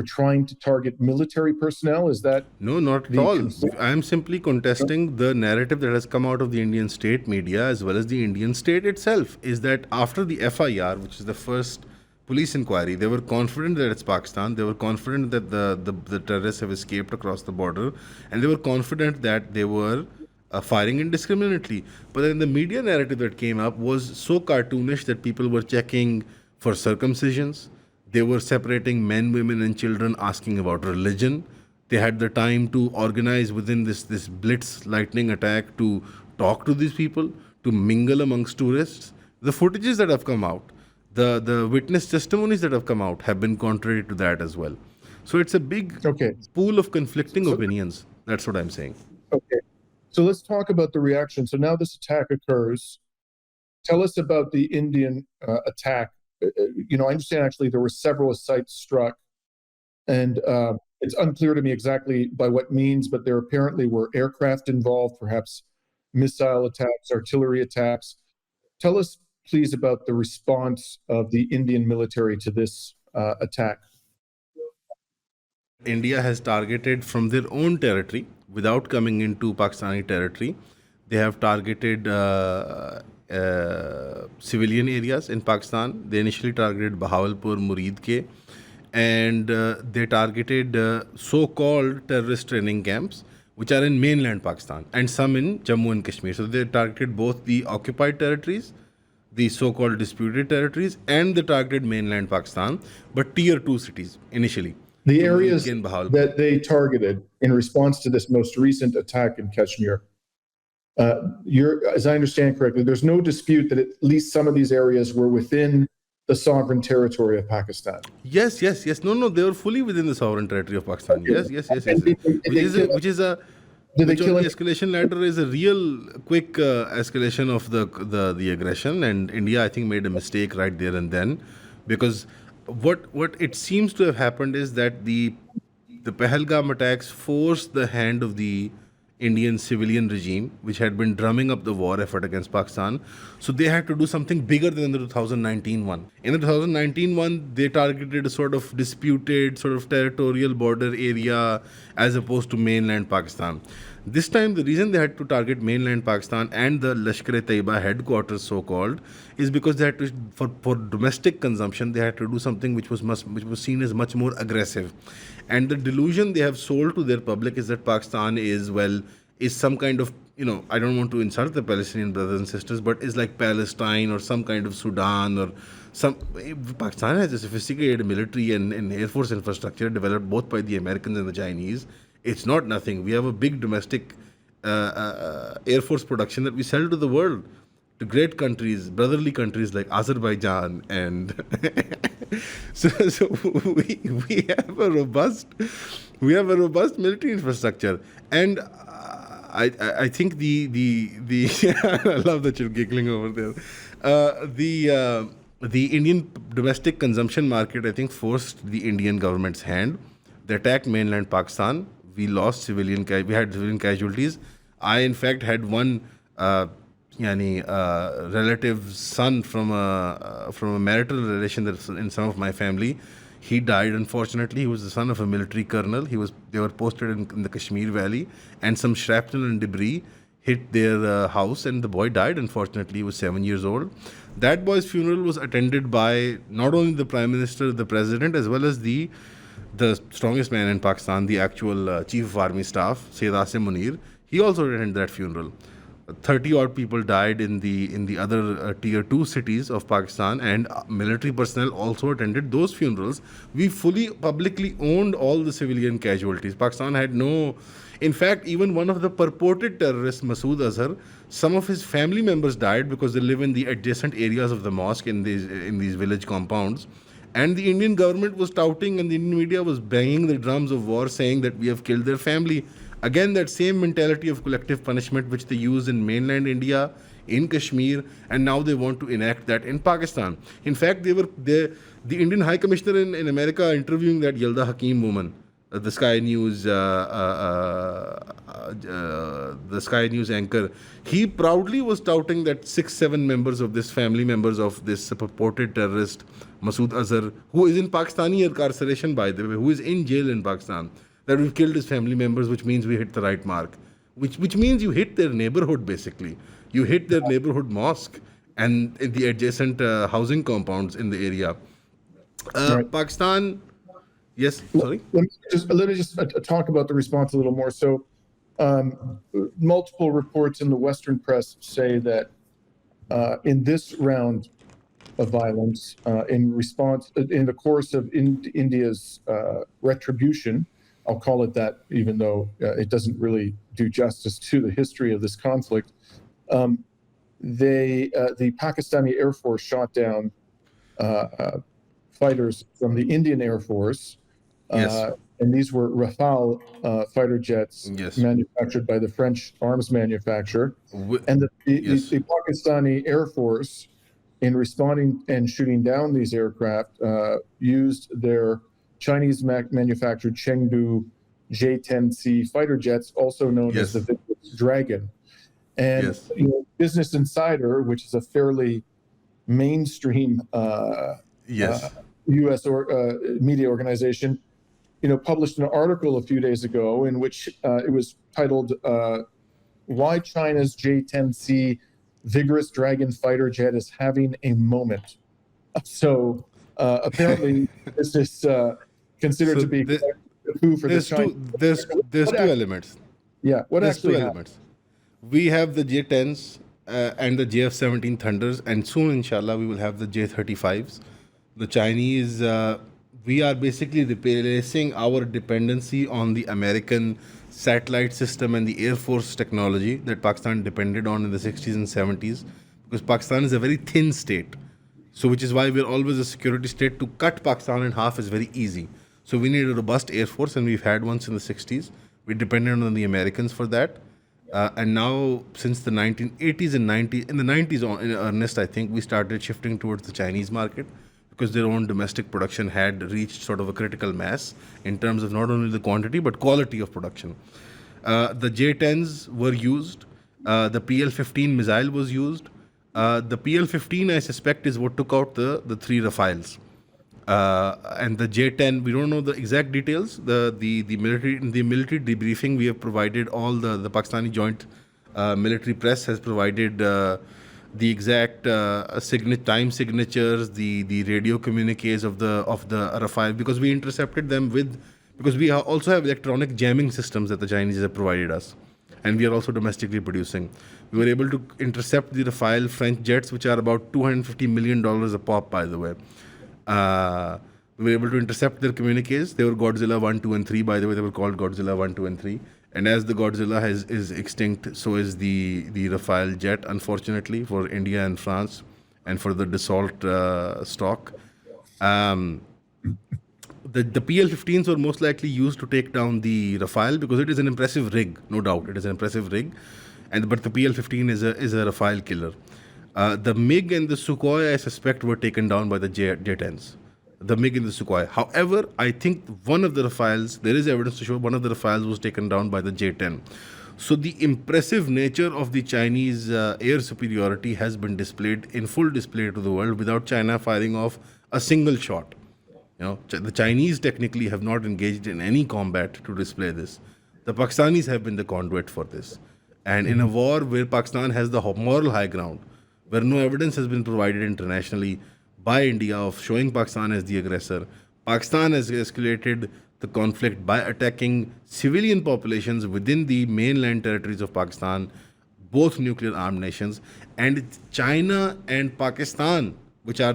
trying to target military personnel? Is that no, not at all. I am simply contesting the narrative that has come out of the Indian state media as well as the Indian state itself. Is that after the FIR, which is the first police inquiry, they were confident that it's Pakistan. They were confident that the terrorists have escaped across the border, and they were confident that they were firing indiscriminately. But then the media narrative that came up was so cartoonish that people were checking for circumcisions. They were separating men, women, and children, asking about religion. They had the time to organize within this blitz lightning attack to talk to these people, to mingle amongst tourists. The footages that have come out, the witness testimonies that have come out have been contrary to that as well. So it's a big pool of conflicting opinions. That's what I'm saying. Okay. So let's talk about the reaction. So now this attack occurs. Tell us about the Indian attack. I understand actually there were several sites struck, and it's unclear to me exactly by what means, but there apparently were aircraft involved, perhaps missile attacks, artillery attacks. Tell us, please, about the response of the Indian military to this attack. India has targeted from their own territory without coming into Pakistani territory. They have targeted civilian areas in Pakistan. They initially targeted Bahawalpur, Murid Ke, and they targeted so-called terrorist training camps, which are in mainland Pakistan, and some in Jammu and Kashmir. So they targeted both the occupied territories, the so-called disputed territories, and the targeted mainland Pakistan, but tier 2 cities initially. The areas that they targeted in response to this most recent attack in Kashmir, as I understand correctly, there's no dispute that at least some of these areas were within the sovereign territory of Pakistan. Yes. No, they were fully within the sovereign territory of Pakistan. Yes. Which is a escalation ladder is a real quick escalation of the aggression, and India, I think, made a mistake right there and then, because what it seems to have happened is that the Pahalgam attacks forced the hand of the Indian civilian regime, which had been drumming up the war effort against Pakistan. So they had to do something bigger than the 2019 one. In the 2019 one, they targeted a sort of disputed, sort of territorial border area as opposed to mainland Pakistan. This time, the reason they had to target mainland Pakistan and the Lashkar-e-Taiba headquarters, so-called, is because they had to, for domestic consumption, they had to do something which was seen as much more aggressive. And the delusion they have sold to their public is that Pakistan is some kind of, I don't want to insult the Palestinian brothers and sisters, but is like Palestine or some kind of Sudan or Pakistan has a sophisticated military and air force infrastructure developed both by the Americans and the Chinese. It's not nothing. We have a big domestic Air Force production that we sell to the world. to great countries, brotherly countries like Azerbaijan, and so we have a robust military infrastructure, and I think the I love that you're giggling over there. The Indian domestic consumption market, I think, forced the Indian government's hand. They attacked mainland Pakistan. We lost we had civilian casualties. I, in fact, had one relative son from a marital relation that's in some of my family. He died, unfortunately. He was the son of a military colonel. They were posted in the Kashmir Valley, and some shrapnel and debris hit their house, and the boy died. Unfortunately, he was 7 years old. That boy's funeral was attended by not only the Prime Minister, the President, as well as the strongest man in Pakistan, the actual Chief of Army Staff, Sayyid Asim Munir. He also attended that funeral. 30 odd people died in the other tier 2 cities of Pakistan, and military personnel also attended those funerals. We fully publicly owned all the civilian casualties. Pakistan had no. In fact, even one of the purported terrorists, Masood Azhar, some of his family members died because they live in the adjacent areas of the mosque in these village compounds. And the Indian government was touting, and the Indian media was banging the drums of war, saying that we have killed their family. Again, that same mentality of collective punishment which they use in mainland India, in Kashmir, and now they want to enact that in Pakistan. In fact, the Indian High Commissioner in America interviewing that Yalda Hakim woman, the Sky News anchor. He proudly was touting that 6-7 members of this family members of this purported terrorist Masood Azhar, who is in Pakistani incarceration, by the way, who is in jail in Pakistan, that we've killed his family members, which means we hit the right mark, which means you hit their neighborhood. Basically, you hit their neighborhood mosque and in the adjacent housing compounds in the area. Right. Pakistan. Yes, sorry. Let me just talk about the response a little more. So, multiple reports in the Western press say that in this round of violence, in the course of India's retribution, I'll call it that, even though it doesn't really do justice to the history of this conflict. The Pakistani Air Force shot down fighters from the Indian Air Force. Yes. And these were Rafale fighter jets, Yes. manufactured by the French arms manufacturer. And the Pakistani Air Force, in responding and shooting down these aircraft, used their Chinese manufactured Chengdu J-10C fighter jets, also known as the Victus Dragon. And Business Insider, which is a fairly mainstream U.S. media organization, published an article a few days ago in which it was titled "Why China's J-10C Vigorous Dragon Fighter Jet is Having a Moment." So apparently, this is considered to be a coup for the Chinese. There's two elements. Yeah, what There's actually two happened? elements. We have the J-10s and the JF-17 Thunders, and soon, inshallah, we will have the J-35s. The Chinese, we are basically replacing our dependency on the American satellite system and the Air Force technology that Pakistan depended on in the 60s and 70s, because Pakistan is a very thin state. So which is why we're always a security state. To cut Pakistan in half is very easy. So we need a robust Air Force, and we've had one in the 60s. We depended on the Americans for that. And now, since the 1980s and 90s, in the 90s in earnest, I think, we started shifting towards the Chinese market, because their own domestic production had reached sort of a critical mass in terms of not only the quantity but quality of production. The J-10s were used. The PL-15 missile was used. The PL-15, I suspect, is what took out the three Rafales. And the J-10, we don't know the exact details. The military debriefing we have provided, all the Pakistani Joint Military Press has provided the exact time signatures, the radio communiques of the Rafale, because we intercepted them because we also have electronic jamming systems that the Chinese have provided us, and we are also domestically producing. We were able to intercept the Rafale French jets, which are about $250 million a pop, by the way. We were able to intercept their communiques. They were Godzilla 1, 2, and 3, by the way. They were called Godzilla 1, 2, and 3. And as the Godzilla is extinct, so is the Rafale jet, unfortunately, for India and France, and for the Dassault stock. Um, the PL-15s were most likely used to take down the Rafale because it is an impressive rig, no doubt. It is an impressive rig, but the PL-15 is a Rafale killer. The MiG and the Sukhoi, I suspect, were taken down by the J-10s. The MiG and the Sukhoi. However, I think one of the Rafales, there is evidence to show one of the Rafales was taken down by the J-10. So the impressive nature of the Chinese air superiority has been displayed in full display to the world without China firing off a single shot. The Chinese technically have not engaged in any combat to display this. The Pakistanis have been the conduit for this. And in a war where Pakistan has the moral high ground, where no evidence has been provided internationally by India of showing Pakistan as the aggressor, Pakistan has escalated the conflict by attacking civilian populations within the mainland territories of Pakistan, both nuclear armed nations, and China and Pakistan, which are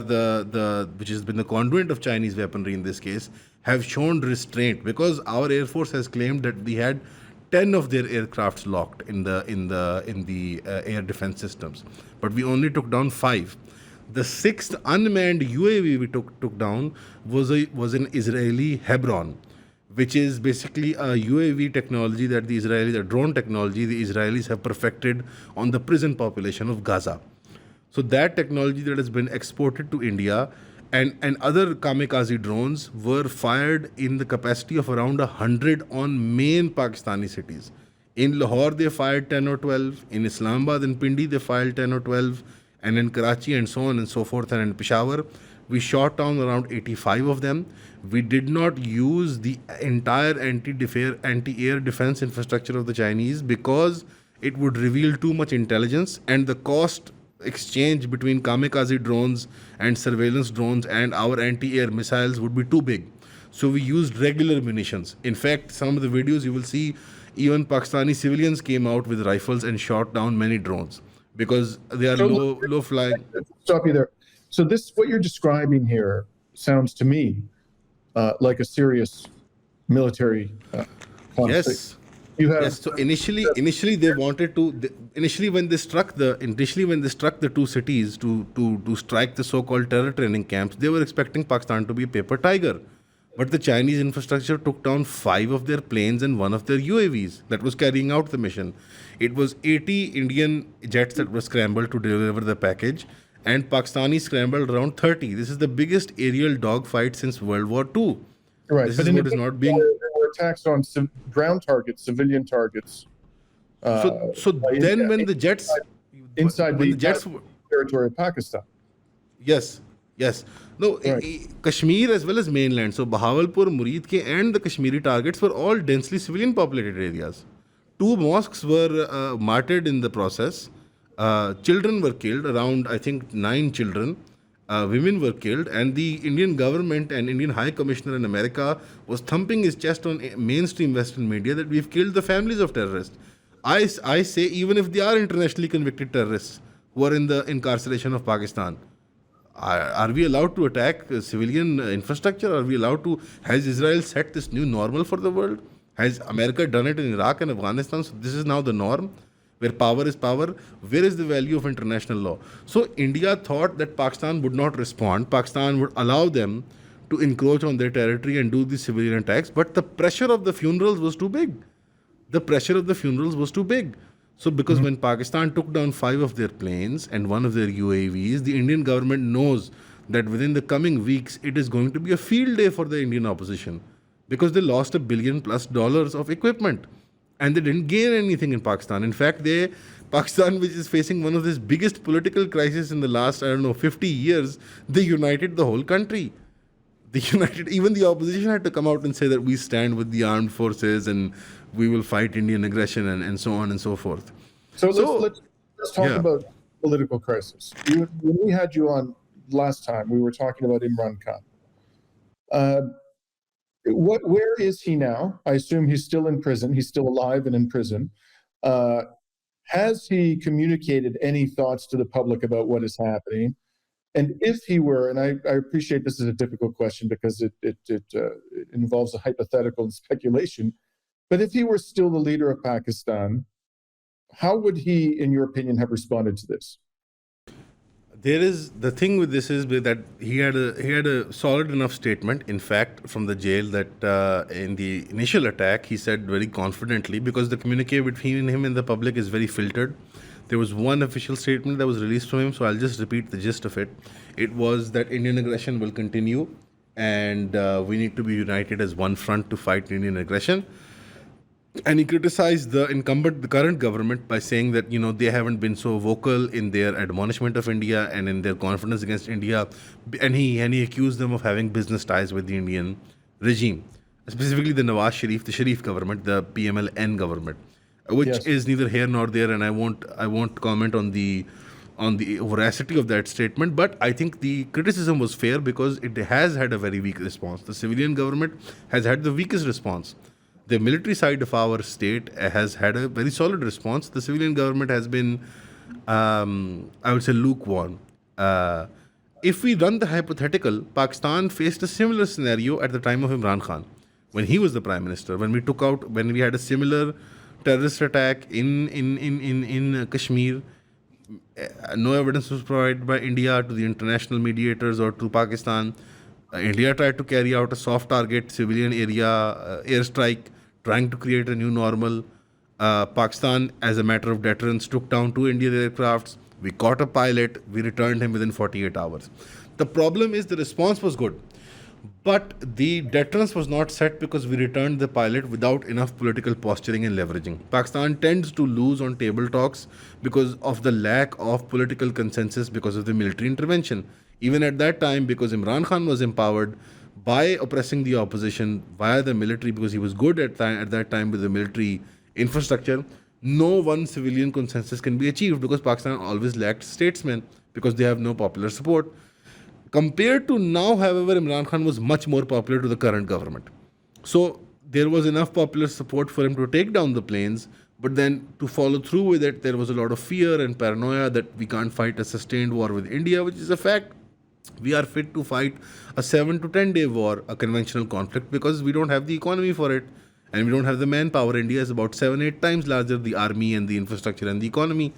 which has been the conduit of Chinese weaponry in this case, have shown restraint because our Air Force has claimed that we had 10 of their aircrafts locked in the air defense systems, but we only took down 5. The 6th unmanned UAV we took down was an Israeli Hebron, which is basically a UAV technology that the drone technology the Israelis have perfected on the prison population of Gaza. So that technology that has been exported to India and other kamikaze drones were fired in the capacity of around 100 on main Pakistani cities. In Lahore, they fired 10 or 12. In Islamabad and Pindi, they fired 10 or 12. And in Karachi and so on and so forth. And in Peshawar, we shot down around 85 of them. We did not use the entire anti-air defense infrastructure of the Chinese because it would reveal too much intelligence, and the cost exchange between kamikaze drones and surveillance drones and our anti-air missiles would be too big. So we used regular munitions. In fact, some of the videos you will see, even Pakistani civilians came out with rifles and shot down many drones because they are low flying. Stop you there. So what you're describing here sounds to me like a serious military conflict. Yes. Yes. So initially they wanted to. Initially when they struck the two cities to strike the so-called terror training camps, they were expecting Pakistan to be a paper tiger, but the Chinese infrastructure took down 5 of their planes and 1 of their UAVs that was carrying out the mission. It was 80 Indian jets that were scrambled to deliver the package, and Pakistani scrambled around 30. This is the biggest aerial dogfight since World War II. Right, this but is what is not being. There were attacks on ground targets, civilian targets. So then, when the jets inside the jets territory of Pakistan. Yes. No, right. Kashmir as well as mainland. So Bahawalpur, Murid ke and the Kashmiri targets were all densely civilian populated areas. 2 mosques were martyred in the process. Children were killed, around I think 9 children. Women were killed, and the Indian government and Indian High Commissioner in America was thumping his chest on mainstream Western media that we've killed the families of terrorists. I say, even if they are internationally convicted terrorists who are in the incarceration of Pakistan, are we allowed to attack civilian infrastructure? Are we allowed to? Has Israel set this new normal for the world? Has America done it in Iraq and Afghanistan? So this is now the norm, where power is power. Where is the value of international law? So India thought that Pakistan would not respond. Pakistan would allow them to encroach on their territory and do these civilian attacks. But the pressure of the funerals was too big. So because when Pakistan took down 5 of their planes and 1 of their UAVs, the Indian government knows that within the coming weeks, it is going to be a field day for the Indian opposition because they lost $1 billion+ of equipment. And they didn't gain anything in Pakistan. In fact, Pakistan, which is facing one of the biggest political crises in the last, 50 years, they united the whole country. Even the opposition had to come out and say that we stand with the armed forces and we will fight Indian aggression and so on and so forth. So let's talk about political crisis. When we had you on last time, we were talking about Imran Khan. Where is he now? I assume he's still in prison. He's still alive and in prison. Has he communicated any thoughts to the public about what is happening? And if he were, and I appreciate this is a difficult question because it involves a hypothetical and speculation, But if he were still the leader of Pakistan, how would he, in your opinion, have responded to this? There is the thing with this is that he had a solid enough statement. In fact, from the jail, that in the initial attack, he said very confidently, because the communique between him and the public is very filtered. There was one official statement that was released from him, so I'll just repeat the gist of it. It was that Indian aggression will continue, and we need to be united as one front to fight Indian aggression. And he criticized the current government, by saying that they haven't been so vocal in their admonishment of India and in their confidence against India, and he accused them of having business ties with the Indian regime, specifically the Nawaz Sharif, the Sharif government, the PMLN government, which Yes. is neither here nor there, and I won't comment on the veracity of that statement. But I think the criticism was fair because it has had a very weak response. The civilian government has had the weakest response. The military side of our state has had a very solid response. The civilian government has been, I would say, lukewarm. If we run the hypothetical, Pakistan faced a similar scenario at the time of Imran Khan, when he was the prime minister, when we had a similar terrorist attack in Kashmir. No evidence was provided by India to the international mediators or to Pakistan. India tried to carry out a soft target civilian area airstrike, trying to create a new normal. Pakistan, as a matter of deterrence, took down two Indian aircrafts. We caught a pilot. We returned him within 48 hours. The problem is the response was good, but the deterrence was not set because we returned the pilot without enough political posturing and leveraging. Pakistan tends to lose on table talks because of the lack of political consensus because of the military intervention. Even at that time, because Imran Khan was empowered by oppressing the opposition via the military, because he was good at that time with the military infrastructure, no one civilian consensus can be achieved because Pakistan always lacked statesmen because they have no popular support. Compared to now, however, Imran Khan was much more popular to the current government. So there was enough popular support for him to take down the planes, but then to follow through with it, there was a lot of fear and paranoia that we can't fight a sustained war with India, which is a fact. We are fit to fight a 7 to 10 day war, a conventional conflict, because we don't have the economy for it and we don't have the manpower. India is about 7-8 times larger, the army and the infrastructure and the economy.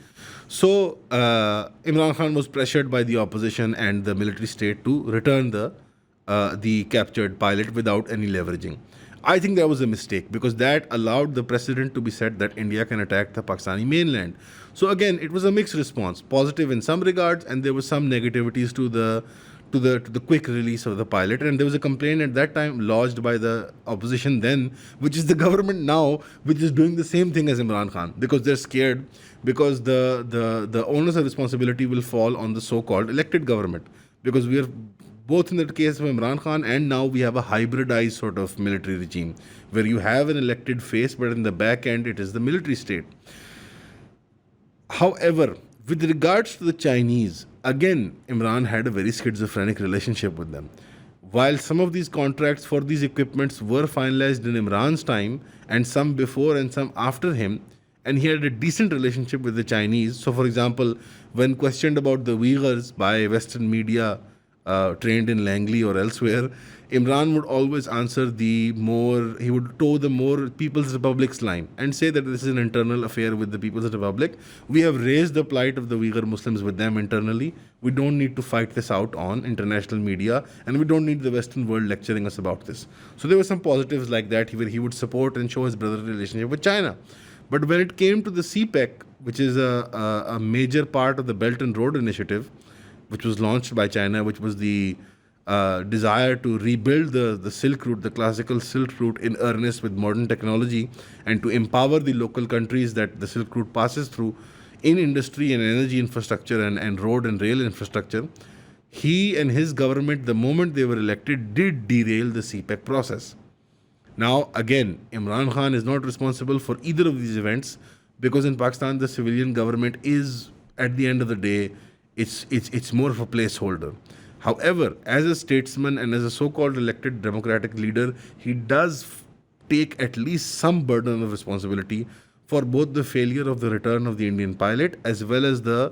So Imran Khan was pressured by the opposition and the military state to return the captured pilot without any leveraging. I think that was a mistake because that allowed the precedent to be set that India can attack the Pakistani mainland. So again, it was a mixed response, positive in some regards, and there was some negativities to the quick release of the pilot. And there was a complaint at that time lodged by the opposition then, which is the government now, which is doing the same thing as Imran Khan because they're scared because the onus of responsibility will fall on the so-called elected government, because we are both in the case of Imran Khan and now we have a hybridized sort of military regime where you have an elected face, but in the back end it is the military state. However, with regards to the Chinese, again, Imran had a very schizophrenic relationship with them. While some of these contracts for these equipments were finalized in Imran's time, and some before and some after him, and he had a decent relationship with the Chinese. So, for example, when questioned about the Uyghurs by Western media trained in Langley or elsewhere, Imran would always answer he would toe the more People's Republic's line and say that this is an internal affair with the People's Republic. We have raised the plight of the Uyghur Muslims with them internally. We don't need to fight this out on international media, and we don't need the Western world lecturing us about this. So there were some positives like that where he would support and show his brotherly relationship with China. But when it came to the CPEC, which is a major part of the Belt and Road Initiative, which was launched by China, which was the desire to rebuild the Silk Route, the classical Silk Route in earnest with modern technology, and to empower the local countries that the Silk Route passes through in industry and energy infrastructure and road and rail infrastructure. He and his government, the moment they were elected, did derail the CPEC process. Now, again, Imran Khan is not responsible for either of these events because in Pakistan, the civilian government is, at the end of the day, it's more of a placeholder. However, as a statesman and as a so-called elected democratic leader, he does take at least some burden of responsibility for both the failure of the return of the Indian pilot as well as the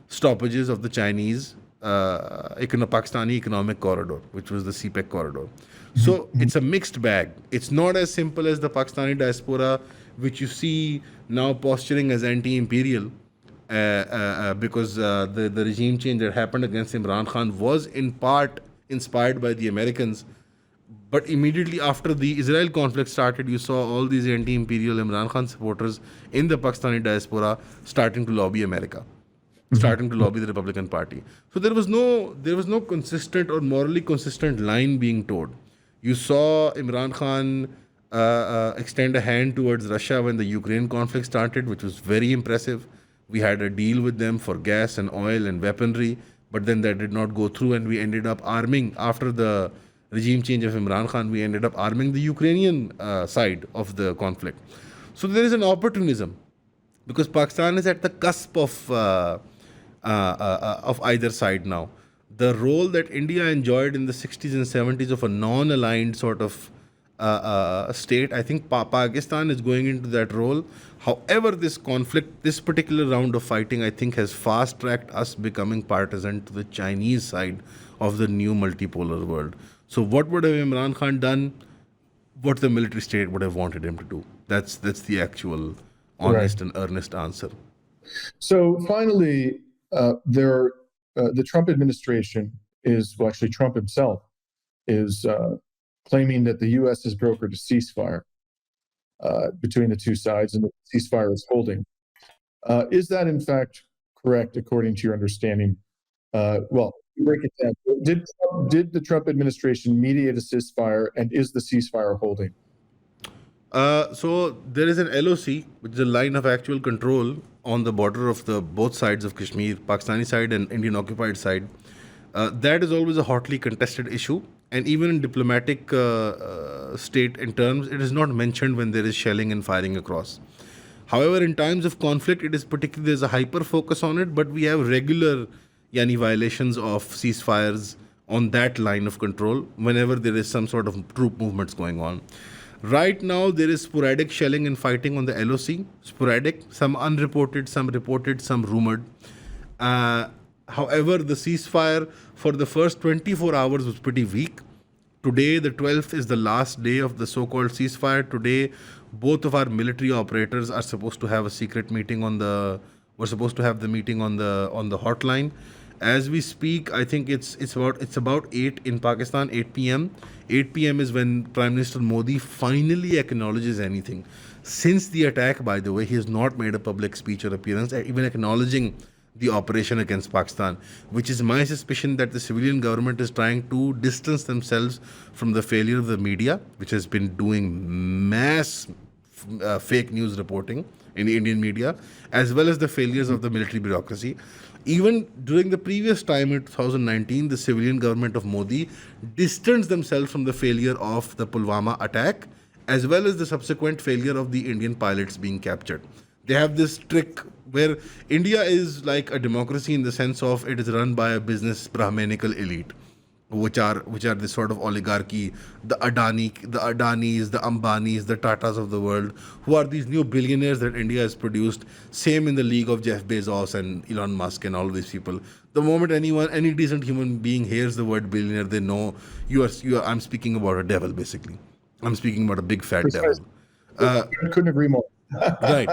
stoppages of the Chinese Pakistani economic corridor, which was the CPEC corridor. So it's a mixed bag. It's not as simple as the Pakistani diaspora, which you see now posturing as anti-imperial, because the regime change that happened against Imran Khan was in part inspired by the Americans. But immediately after the Israel conflict started, you saw all these anti-imperial Imran Khan supporters in the Pakistani diaspora starting to lobby America, starting to lobby the Republican Party. So there was no consistent or morally consistent line being towed. You saw Imran Khan extend a hand towards Russia when the Ukraine conflict started, which was very impressive. We had a deal with them for gas and oil and weaponry, but then that did not go through, and we ended up arming after the regime change of Imran Khan. We ended up arming the Ukrainian side of the conflict. So there is an opportunism because Pakistan is at the cusp of either side now. The role that India enjoyed in the 60s and 70s of a non-aligned sort of state, I think Pakistan is going into that role. However, this conflict, this particular round of fighting, I think has fast-tracked us becoming partisan to the Chinese side of the new multipolar world. So what would have Imran Khan done? What the military state would have wanted him to do? That's the actual honest and earnest answer. So finally, the Trump administration actually Trump himself is claiming that the U.S. has brokered a ceasefire between the two sides, and the ceasefire is holding. Is that in fact correct, according to your understanding? Well, break it down. Did the Trump administration mediate a ceasefire, and is the ceasefire holding? So there is an LOC, which is a line of actual control on the border of the both sides of Kashmir, Pakistani side and Indian occupied side. That is always a hotly contested issue, and even in diplomatic state in terms, it is not mentioned when there is shelling and firing across. However, in times of conflict, it is particularly there's a hyper focus on it, but we have regular violations of ceasefires on that line of control whenever there is some sort of troop movements going on. Right now, there is sporadic shelling and fighting on the LOC. Sporadic, some unreported, some reported, some rumored. However, the ceasefire for the first 24 hours was pretty weak. Today, the 12th, is the last day of the so-called ceasefire. Today, both of our military operators are supposed to have a secret meeting we're supposed to have the meeting on the hotline. As we speak, I think it's about 8 in Pakistan, 8 p.m. 8 p.m. is when Prime Minister Modi finally acknowledges anything. Since the attack, by the way, he has not made a public speech or appearance, even acknowledging the operation against Pakistan, which is my suspicion that the civilian government is trying to distance themselves from the failure of the media, which has been doing mass fake news reporting in the Indian media, as well as the failures of the military bureaucracy. Even during the previous time in 2019, the civilian government of Modi distanced themselves from the failure of the Pulwama attack, as well as the subsequent failure of the Indian pilots being captured. They have this trick where India is like a democracy in the sense of it is run by a business Brahmanical elite, which are this sort of oligarchy, the Adanis, the Ambanis, the Tatas of the world, who are these new billionaires that India has produced. Same in the league of Jeff Bezos and Elon Musk and all of these people. The moment any decent human being hears the word billionaire, they know I'm speaking about a devil, basically. I'm speaking about a big fat devil. Couldn't agree more. Right.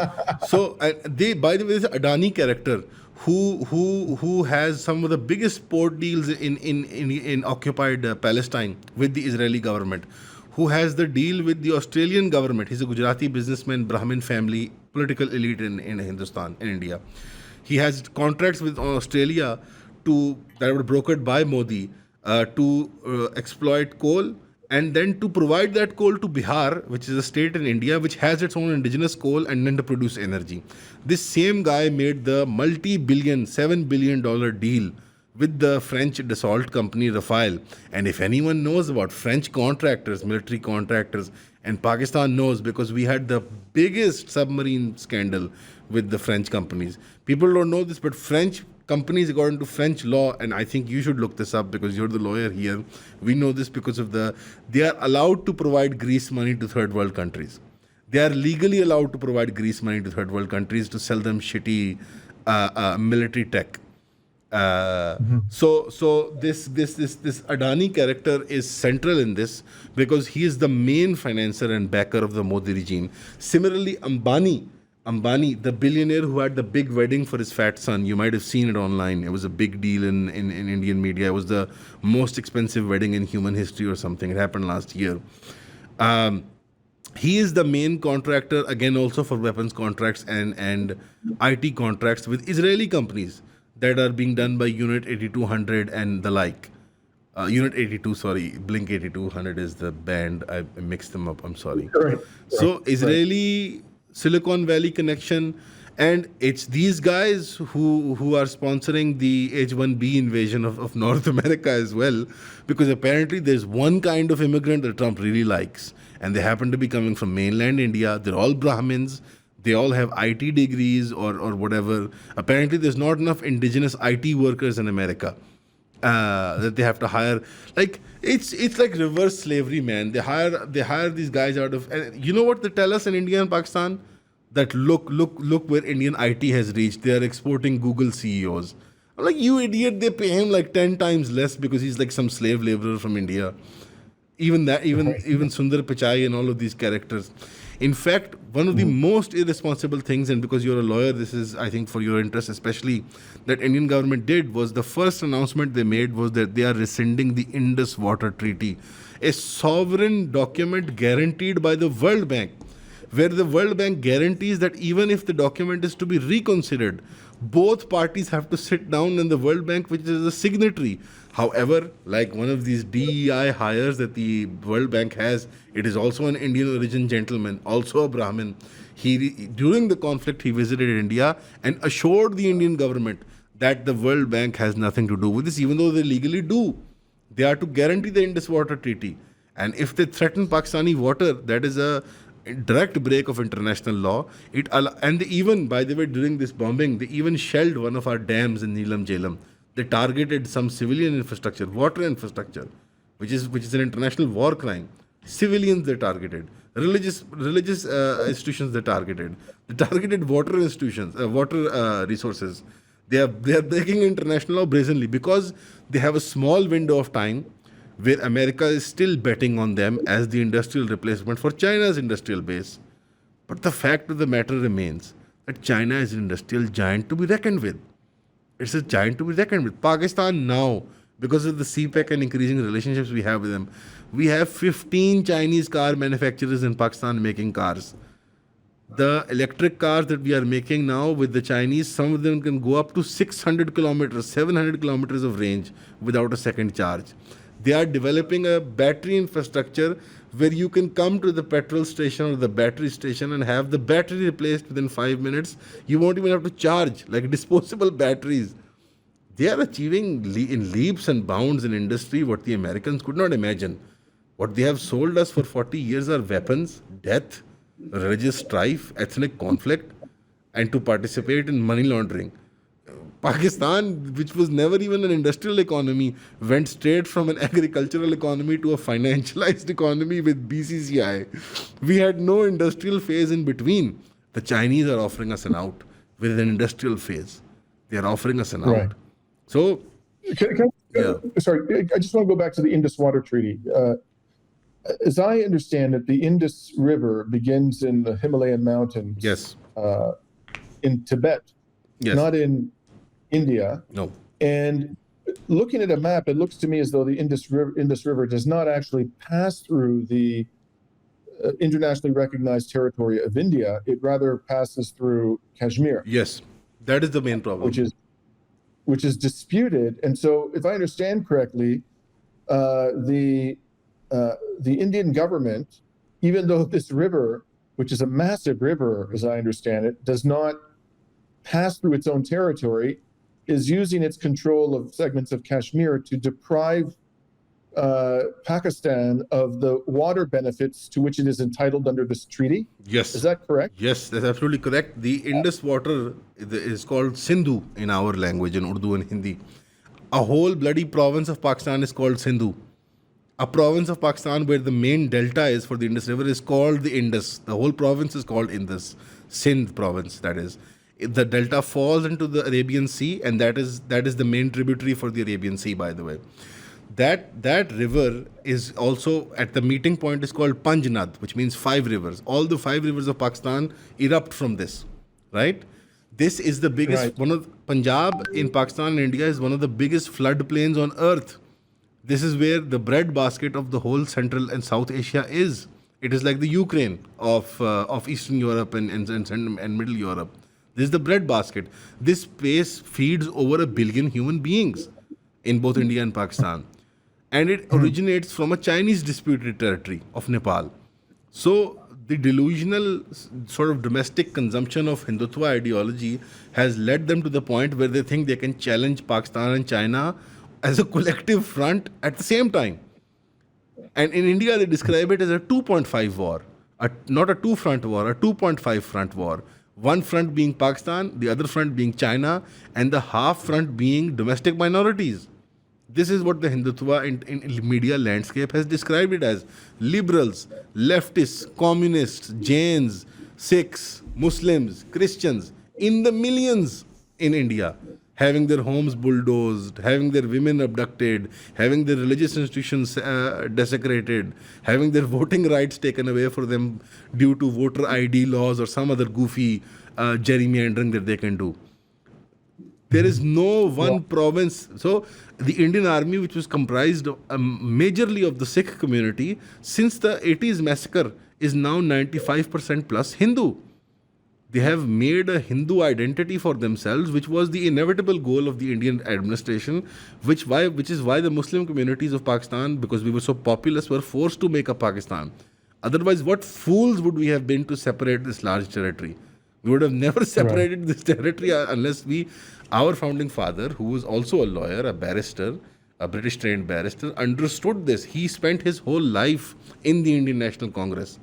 So they, by the way, this Adani character who has some of the biggest port deals in occupied Palestine with the Israeli government, who has the deal with the Australian government. He's a Gujarati businessman, Brahmin family, political elite in Hindustan, in India. He has contracts with Australia that were brokered by Modi to exploit coal, and then to provide that coal to Bihar, which is a state in India which has its own indigenous coal, and then to produce energy. This same guy made the multi-billion, $7 billion deal with the French Dassault company Rafale. And if anyone knows about French contractors, military contractors, and Pakistan knows, because we had the biggest submarine scandal with the French companies. People don't know this, but French companies, according to French law, and I think you should look this up because you're the lawyer here, we know this because of they are allowed to provide grease money to third world countries. They are legally allowed to provide grease money to third world countries to sell them shitty military tech. So this Adani character is central in this because he is the main financier and backer of the Modi regime. Similarly, Ambani, the billionaire who had the big wedding for his fat son, you might have seen it online. It was a big deal in Indian media. It was the most expensive wedding in human history or something. It happened last year. He is the main contractor, again, also for weapons contracts and IT contracts with Israeli companies that are being done by Unit 8200 and the like. Unit 82, sorry, Blink 8200 is the band. I mixed them up, I'm sorry. Right. So, Israeli Silicon Valley connection, and it's these guys who are sponsoring the H-1B invasion of North America as well, because apparently there's one kind of immigrant that Trump really likes, and they happen to be coming from mainland India. They're all Brahmins. They all have IT degrees or whatever. Apparently, there's not enough indigenous IT workers in America that they have to hire. Like it's like reverse slavery, man. They hire these guys out of. And you know what they tell us in India and Pakistan? That look where Indian IT has reached. They are exporting Google CEOs. I'm like, you idiot! They pay him like 10 times less because he's like some slave laborer from India. Even Sundar Pichai and all of these characters. In fact, one of the most irresponsible things, and because you're a lawyer, this is, I think, for your interest especially, that Indian government did was the first announcement they made was that they are rescinding the Indus Water Treaty, a sovereign document guaranteed by the World Bank, where the World Bank guarantees that even if the document is to be reconsidered, both parties have to sit down and the World Bank, which is a signatory. However, like one of these DEI hires that the World Bank has, it is also an Indian origin gentleman, also a Brahmin. During the conflict, he visited India and assured the Indian government that the World Bank has nothing to do with this, even though they legally do. They are to guarantee the Indus Water Treaty. And if they threaten Pakistani water, that is a direct break of international law. And they even, by the way, during this bombing, they even shelled one of our dams in Neelam Jhelum. They targeted some civilian infrastructure, water infrastructure, which is an international war crime. Civilians they targeted, religious institutions they targeted. They targeted water institutions, water resources. They are breaking international law brazenly because they have a small window of time where America is still betting on them as the industrial replacement for China's industrial base. But the fact of the matter remains that China is an industrial giant to be reckoned with. It's a giant to be reckoned with. Pakistan now, because of the CPEC and increasing relationships we have with them, we have 15 Chinese car manufacturers in Pakistan making cars. The electric cars that we are making now with the Chinese, some of them can go up to 600 kilometers, 700 kilometers of range without a second charge. They are developing a battery infrastructure where you can come to the petrol station or the battery station and have the battery replaced within 5 minutes. You won't even have to charge, like disposable batteries. They are achieving in leaps and bounds in industry what the Americans could not imagine. What they have sold us for 40 years are weapons, death, religious strife, ethnic conflict, and to participate in money laundering. Pakistan, which was never even an industrial economy, went straight from an agricultural economy to a financialized economy with BCCI. We had no industrial phase in between. The Chinese are offering us an out with an industrial phase. They are offering us an out. Right. So, sorry, I just want to go back to the Indus Water Treaty. As I understand it, the Indus River begins in the Himalayan mountains. Yes. In Tibet. Yes. Not in India. No. And looking at a map, it looks to me as though the Indus River does not actually pass through the internationally recognized territory of India. It rather passes through Kashmir. Yes, that is the main problem. Which is disputed. And so, if I understand correctly, the Indian government, even though this river, which is a massive river, as I understand it, does not pass through its own territory, is using its control of segments of Kashmir to deprive Pakistan of the water benefits to which it is entitled under this treaty. Yes. Is that correct? Yes, that's absolutely correct. The Indus water is called Sindhu in our language, in Urdu and Hindi. A whole bloody province of Pakistan is called Sindhu. A province of Pakistan where the main delta is for the Indus River is called the Indus. The whole province is called Indus. Sindh province, that is. The delta falls into the Arabian Sea, and that is the main tributary for the Arabian Sea, by the way. That river is also at the meeting point is called Panjnad, which means five rivers. All the five rivers of Pakistan erupt from this, right? This is the biggest Right. one of Punjab in Pakistan and India is one of the biggest floodplains on earth. This is where the breadbasket of the whole Central and South Asia is. It is like the Ukraine of Eastern Europe and Middle Europe. This is the breadbasket. This place feeds over 1 billion human beings in both India and Pakistan. And it originates from a Chinese disputed territory of Nepal. So the delusional sort of domestic consumption of Hindutva ideology has led them to the point where they think they can challenge Pakistan and China as a collective front at the same time. And in India, they describe it as a 2.5 war, not a two front war, a 2.5 front war. One front being Pakistan, the other front being China, and the half front being domestic minorities. This is what the Hindutva in media landscape has described it as. Liberals, leftists, communists, Jains, Sikhs, Muslims, Christians, in the millions in India, having their homes bulldozed, having their women abducted, having their religious institutions desecrated, having their voting rights taken away for them due to voter ID laws or some other goofy gerrymandering that they can do. There is no one province. So the Indian army, which was comprised majorly of the Sikh community, since the 80s massacre, is now 95% plus Hindu. They have made a Hindu identity for themselves, which was the inevitable goal of the Indian administration, which is why the Muslim communities of Pakistan, because we were so populous, were forced to make a Pakistan. Otherwise, what fools would we have been to separate this large territory? We would have never separated this territory unless our founding father, who was also a lawyer, a barrister, a British trained barrister, understood this. He spent his whole life in the Indian National Congress.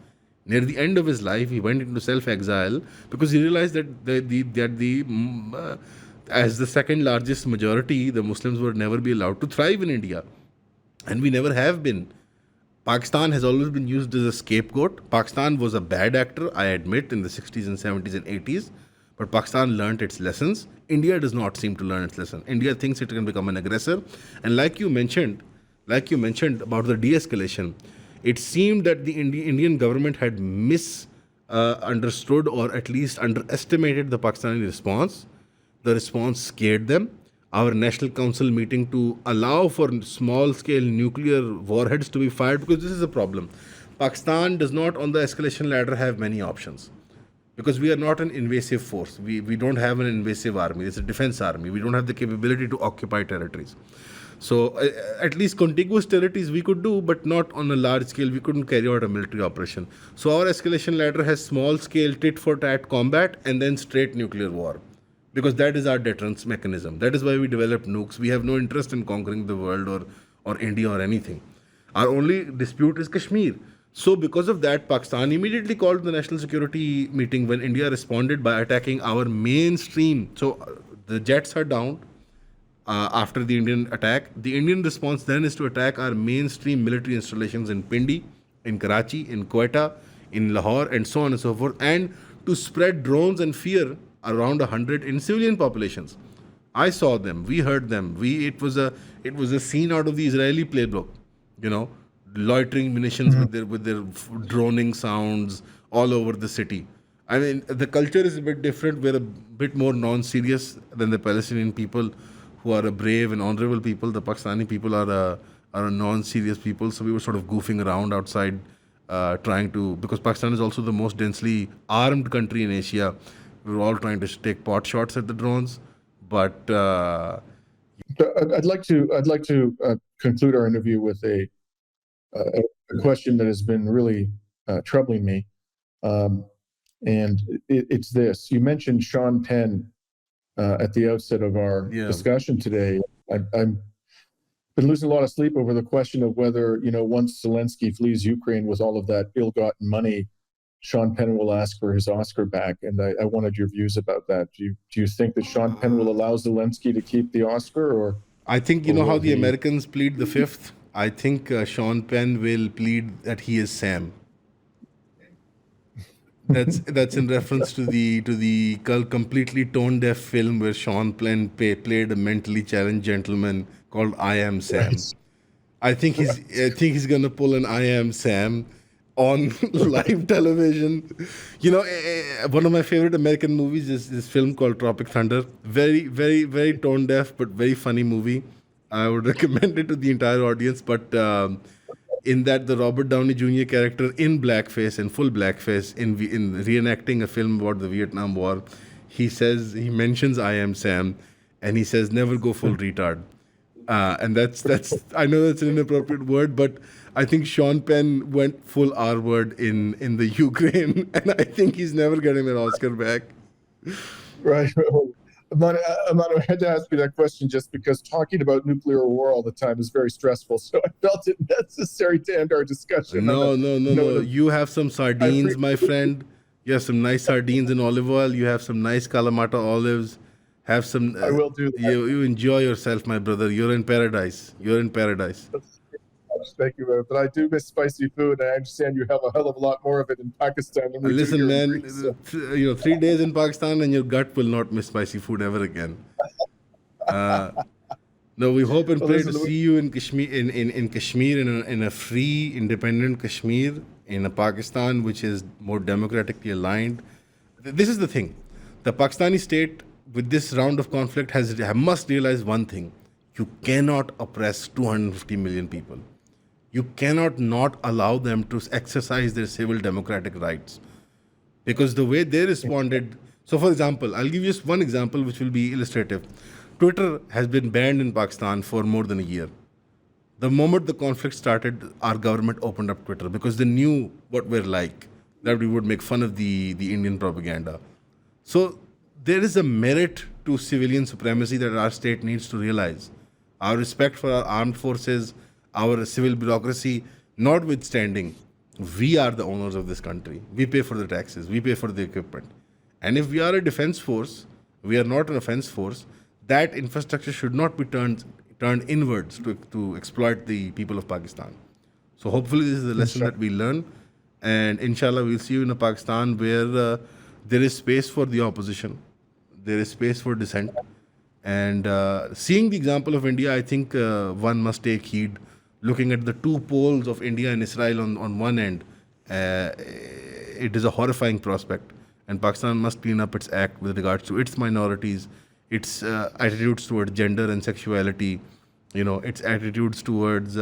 Near the end of his life, he went into self-exile because he realized that as the second largest majority, the Muslims would never be allowed to thrive in India. And we never have been. Pakistan has always been used as a scapegoat. Pakistan was a bad actor, I admit, in the 60s and 70s and 80s. But Pakistan learnt its lessons. India does not seem to learn its lesson. India thinks it can become an aggressor. And like you mentioned about the de-escalation, it seemed that the Indian government had misunderstood or at least underestimated the Pakistani response. The response scared them. Our National Council meeting to allow for small-scale nuclear warheads to be fired, because this is a problem. Pakistan does not, on the escalation ladder, have many options. Because we are not an invasive force. We don't have an invasive army. It's a defense army. We don't have the capability to occupy territories. So at least contiguous territories we could do, but not on a large scale. We couldn't carry out a military operation. So our escalation ladder has small scale tit-for-tat combat and then straight nuclear war. Because that is our deterrence mechanism. That is why we developed nukes. We have no interest in conquering the world or India or anything. Our only dispute is Kashmir. So because of that, Pakistan immediately called the national security meeting when India responded by attacking our mainstream. So the jets are down. After the Indian attack. The Indian response then is to attack our mainstream military installations in Pindi, in Karachi, in Quetta, in Lahore, and so on and so forth, and to spread drones and fear around 100 in civilian populations. I saw them. We heard them. It was a scene out of the Israeli playbook, loitering munitions with their droning sounds all over the city. I mean, the culture is a bit different. We're a bit more non-serious than the Palestinian people, who are a brave and honorable people. The Pakistani people are a non-serious people. So we were sort of goofing around outside, because Pakistan is also the most densely armed country in Asia. We were all trying to take pot shots at the drones. But I'd like to conclude our interview with a question that has been really troubling me. And it's this. You mentioned Sean Penn at the outset of our discussion today. I've been losing a lot of sleep over the question of whether, once Zelensky flees Ukraine with all of that ill-gotten money, Sean Penn will ask for his Oscar back. And I wanted your views about that. Do you think that Sean Penn will allow Zelensky to keep the Oscar? Or I think, how the Americans plead the fifth? I think Sean Penn will plead that he is Sam. That's in reference to the completely tone deaf film where Sean Penn played a mentally challenged gentleman called I Am Right. Sam. I think he's gonna pull an I Am Sam on live television. One of my favorite American movies is this film called Tropic Thunder. Very, very, very tone deaf, but very funny movie. I would recommend it to the entire audience. But in that, the Robert Downey Jr. character in blackface, in full blackface, in reenacting a film about the Vietnam War, he mentions I Am Sam, and he says never go full retard. And that's I know that's an inappropriate word, but I think Sean Penn went full R word in the Ukraine, and I think he's never getting an Oscar back. Right. I'm not I had to ask you that question just because talking about nuclear war all the time is very stressful. So I felt it necessary to end our discussion. No. You have some sardines, my friend. You have some nice sardines in olive oil. You have some nice Kalamata olives. Have some. I will do that. You enjoy yourself, my brother. You're in paradise. You're in paradise. Thank you, but I do miss spicy food. I understand you have a hell of a lot more of it in Pakistan than we do Listen, here in man. Greece, so. 3 days in Pakistan and your gut will not miss spicy food ever again. No, we hope and Well, pray listen, to see you in Kashmir, in Kashmir, in a free, independent Kashmir, in a Pakistan which is more democratically aligned. This is the thing: the Pakistani state, with this round of conflict, must realize one thing: you cannot oppress 250 million people. You cannot not allow them to exercise their civil democratic rights, because the way they responded. So, for example, I'll give you just one example which will be illustrative. Twitter has been banned in Pakistan for more than a year. The moment the conflict started, our government opened up Twitter because they knew what we're like, that we would make fun of the Indian propaganda. So there is a merit to civilian supremacy that our state needs to realize. Our respect for our armed forces, our civil bureaucracy, notwithstanding, we are the owners of this country. We pay for the taxes, we pay for the equipment. And if we are a defense force, we are not an offense force, that infrastructure should not be turned inwards to exploit the people of Pakistan. So hopefully this is the lesson that we learn. And inshallah, we'll see you in a Pakistan where there is space for the opposition, there is space for dissent. And seeing the example of India, I think one must take heed. Looking at the two poles of India and Israel on one end, it is a horrifying prospect. And Pakistan must clean up its act with regards to its minorities, its attitudes towards gender and sexuality, its attitudes towards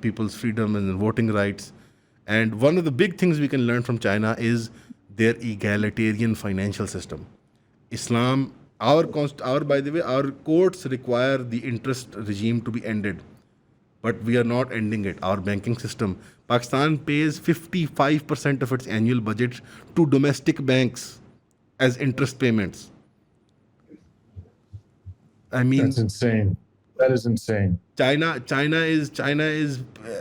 people's freedom and voting rights. And one of the big things we can learn from China is their egalitarian financial system. Islam, by the way, our courts require the interest regime to be ended, but we are not ending it. Our banking system, Pakistan pays 55% of its annual budget to domestic banks as interest payments. I mean, That's insane. That is insane. China is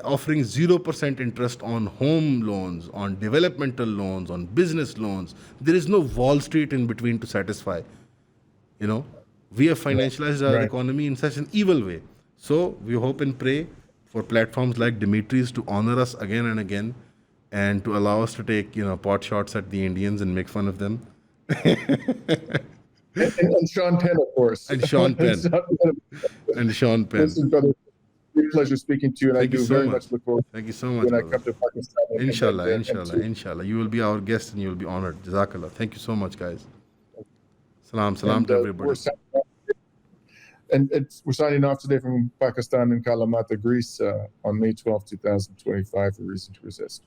offering 0% interest on home loans, on developmental loans, on business loans. There is no Wall Street in between to satisfy. We have financialized our economy in such an evil way. So we hope and pray for platforms like Dimitri's to honor us again and again, and to allow us to take pot shots at the Indians and make fun of them. And Sean Penn, of course. And Sean Penn. And Sean Penn. Listen, brother, great pleasure speaking to you, and I do very much look forward. Thank you so much. When I come to Pakistan. Inshallah. You will be our guest and you will be honored. Jazakallah. Thank you so much, guys. Salam to everybody. We're signing off today from Pakistan in Kalamata, Greece, on May 12, 2025, for Reason to Resist.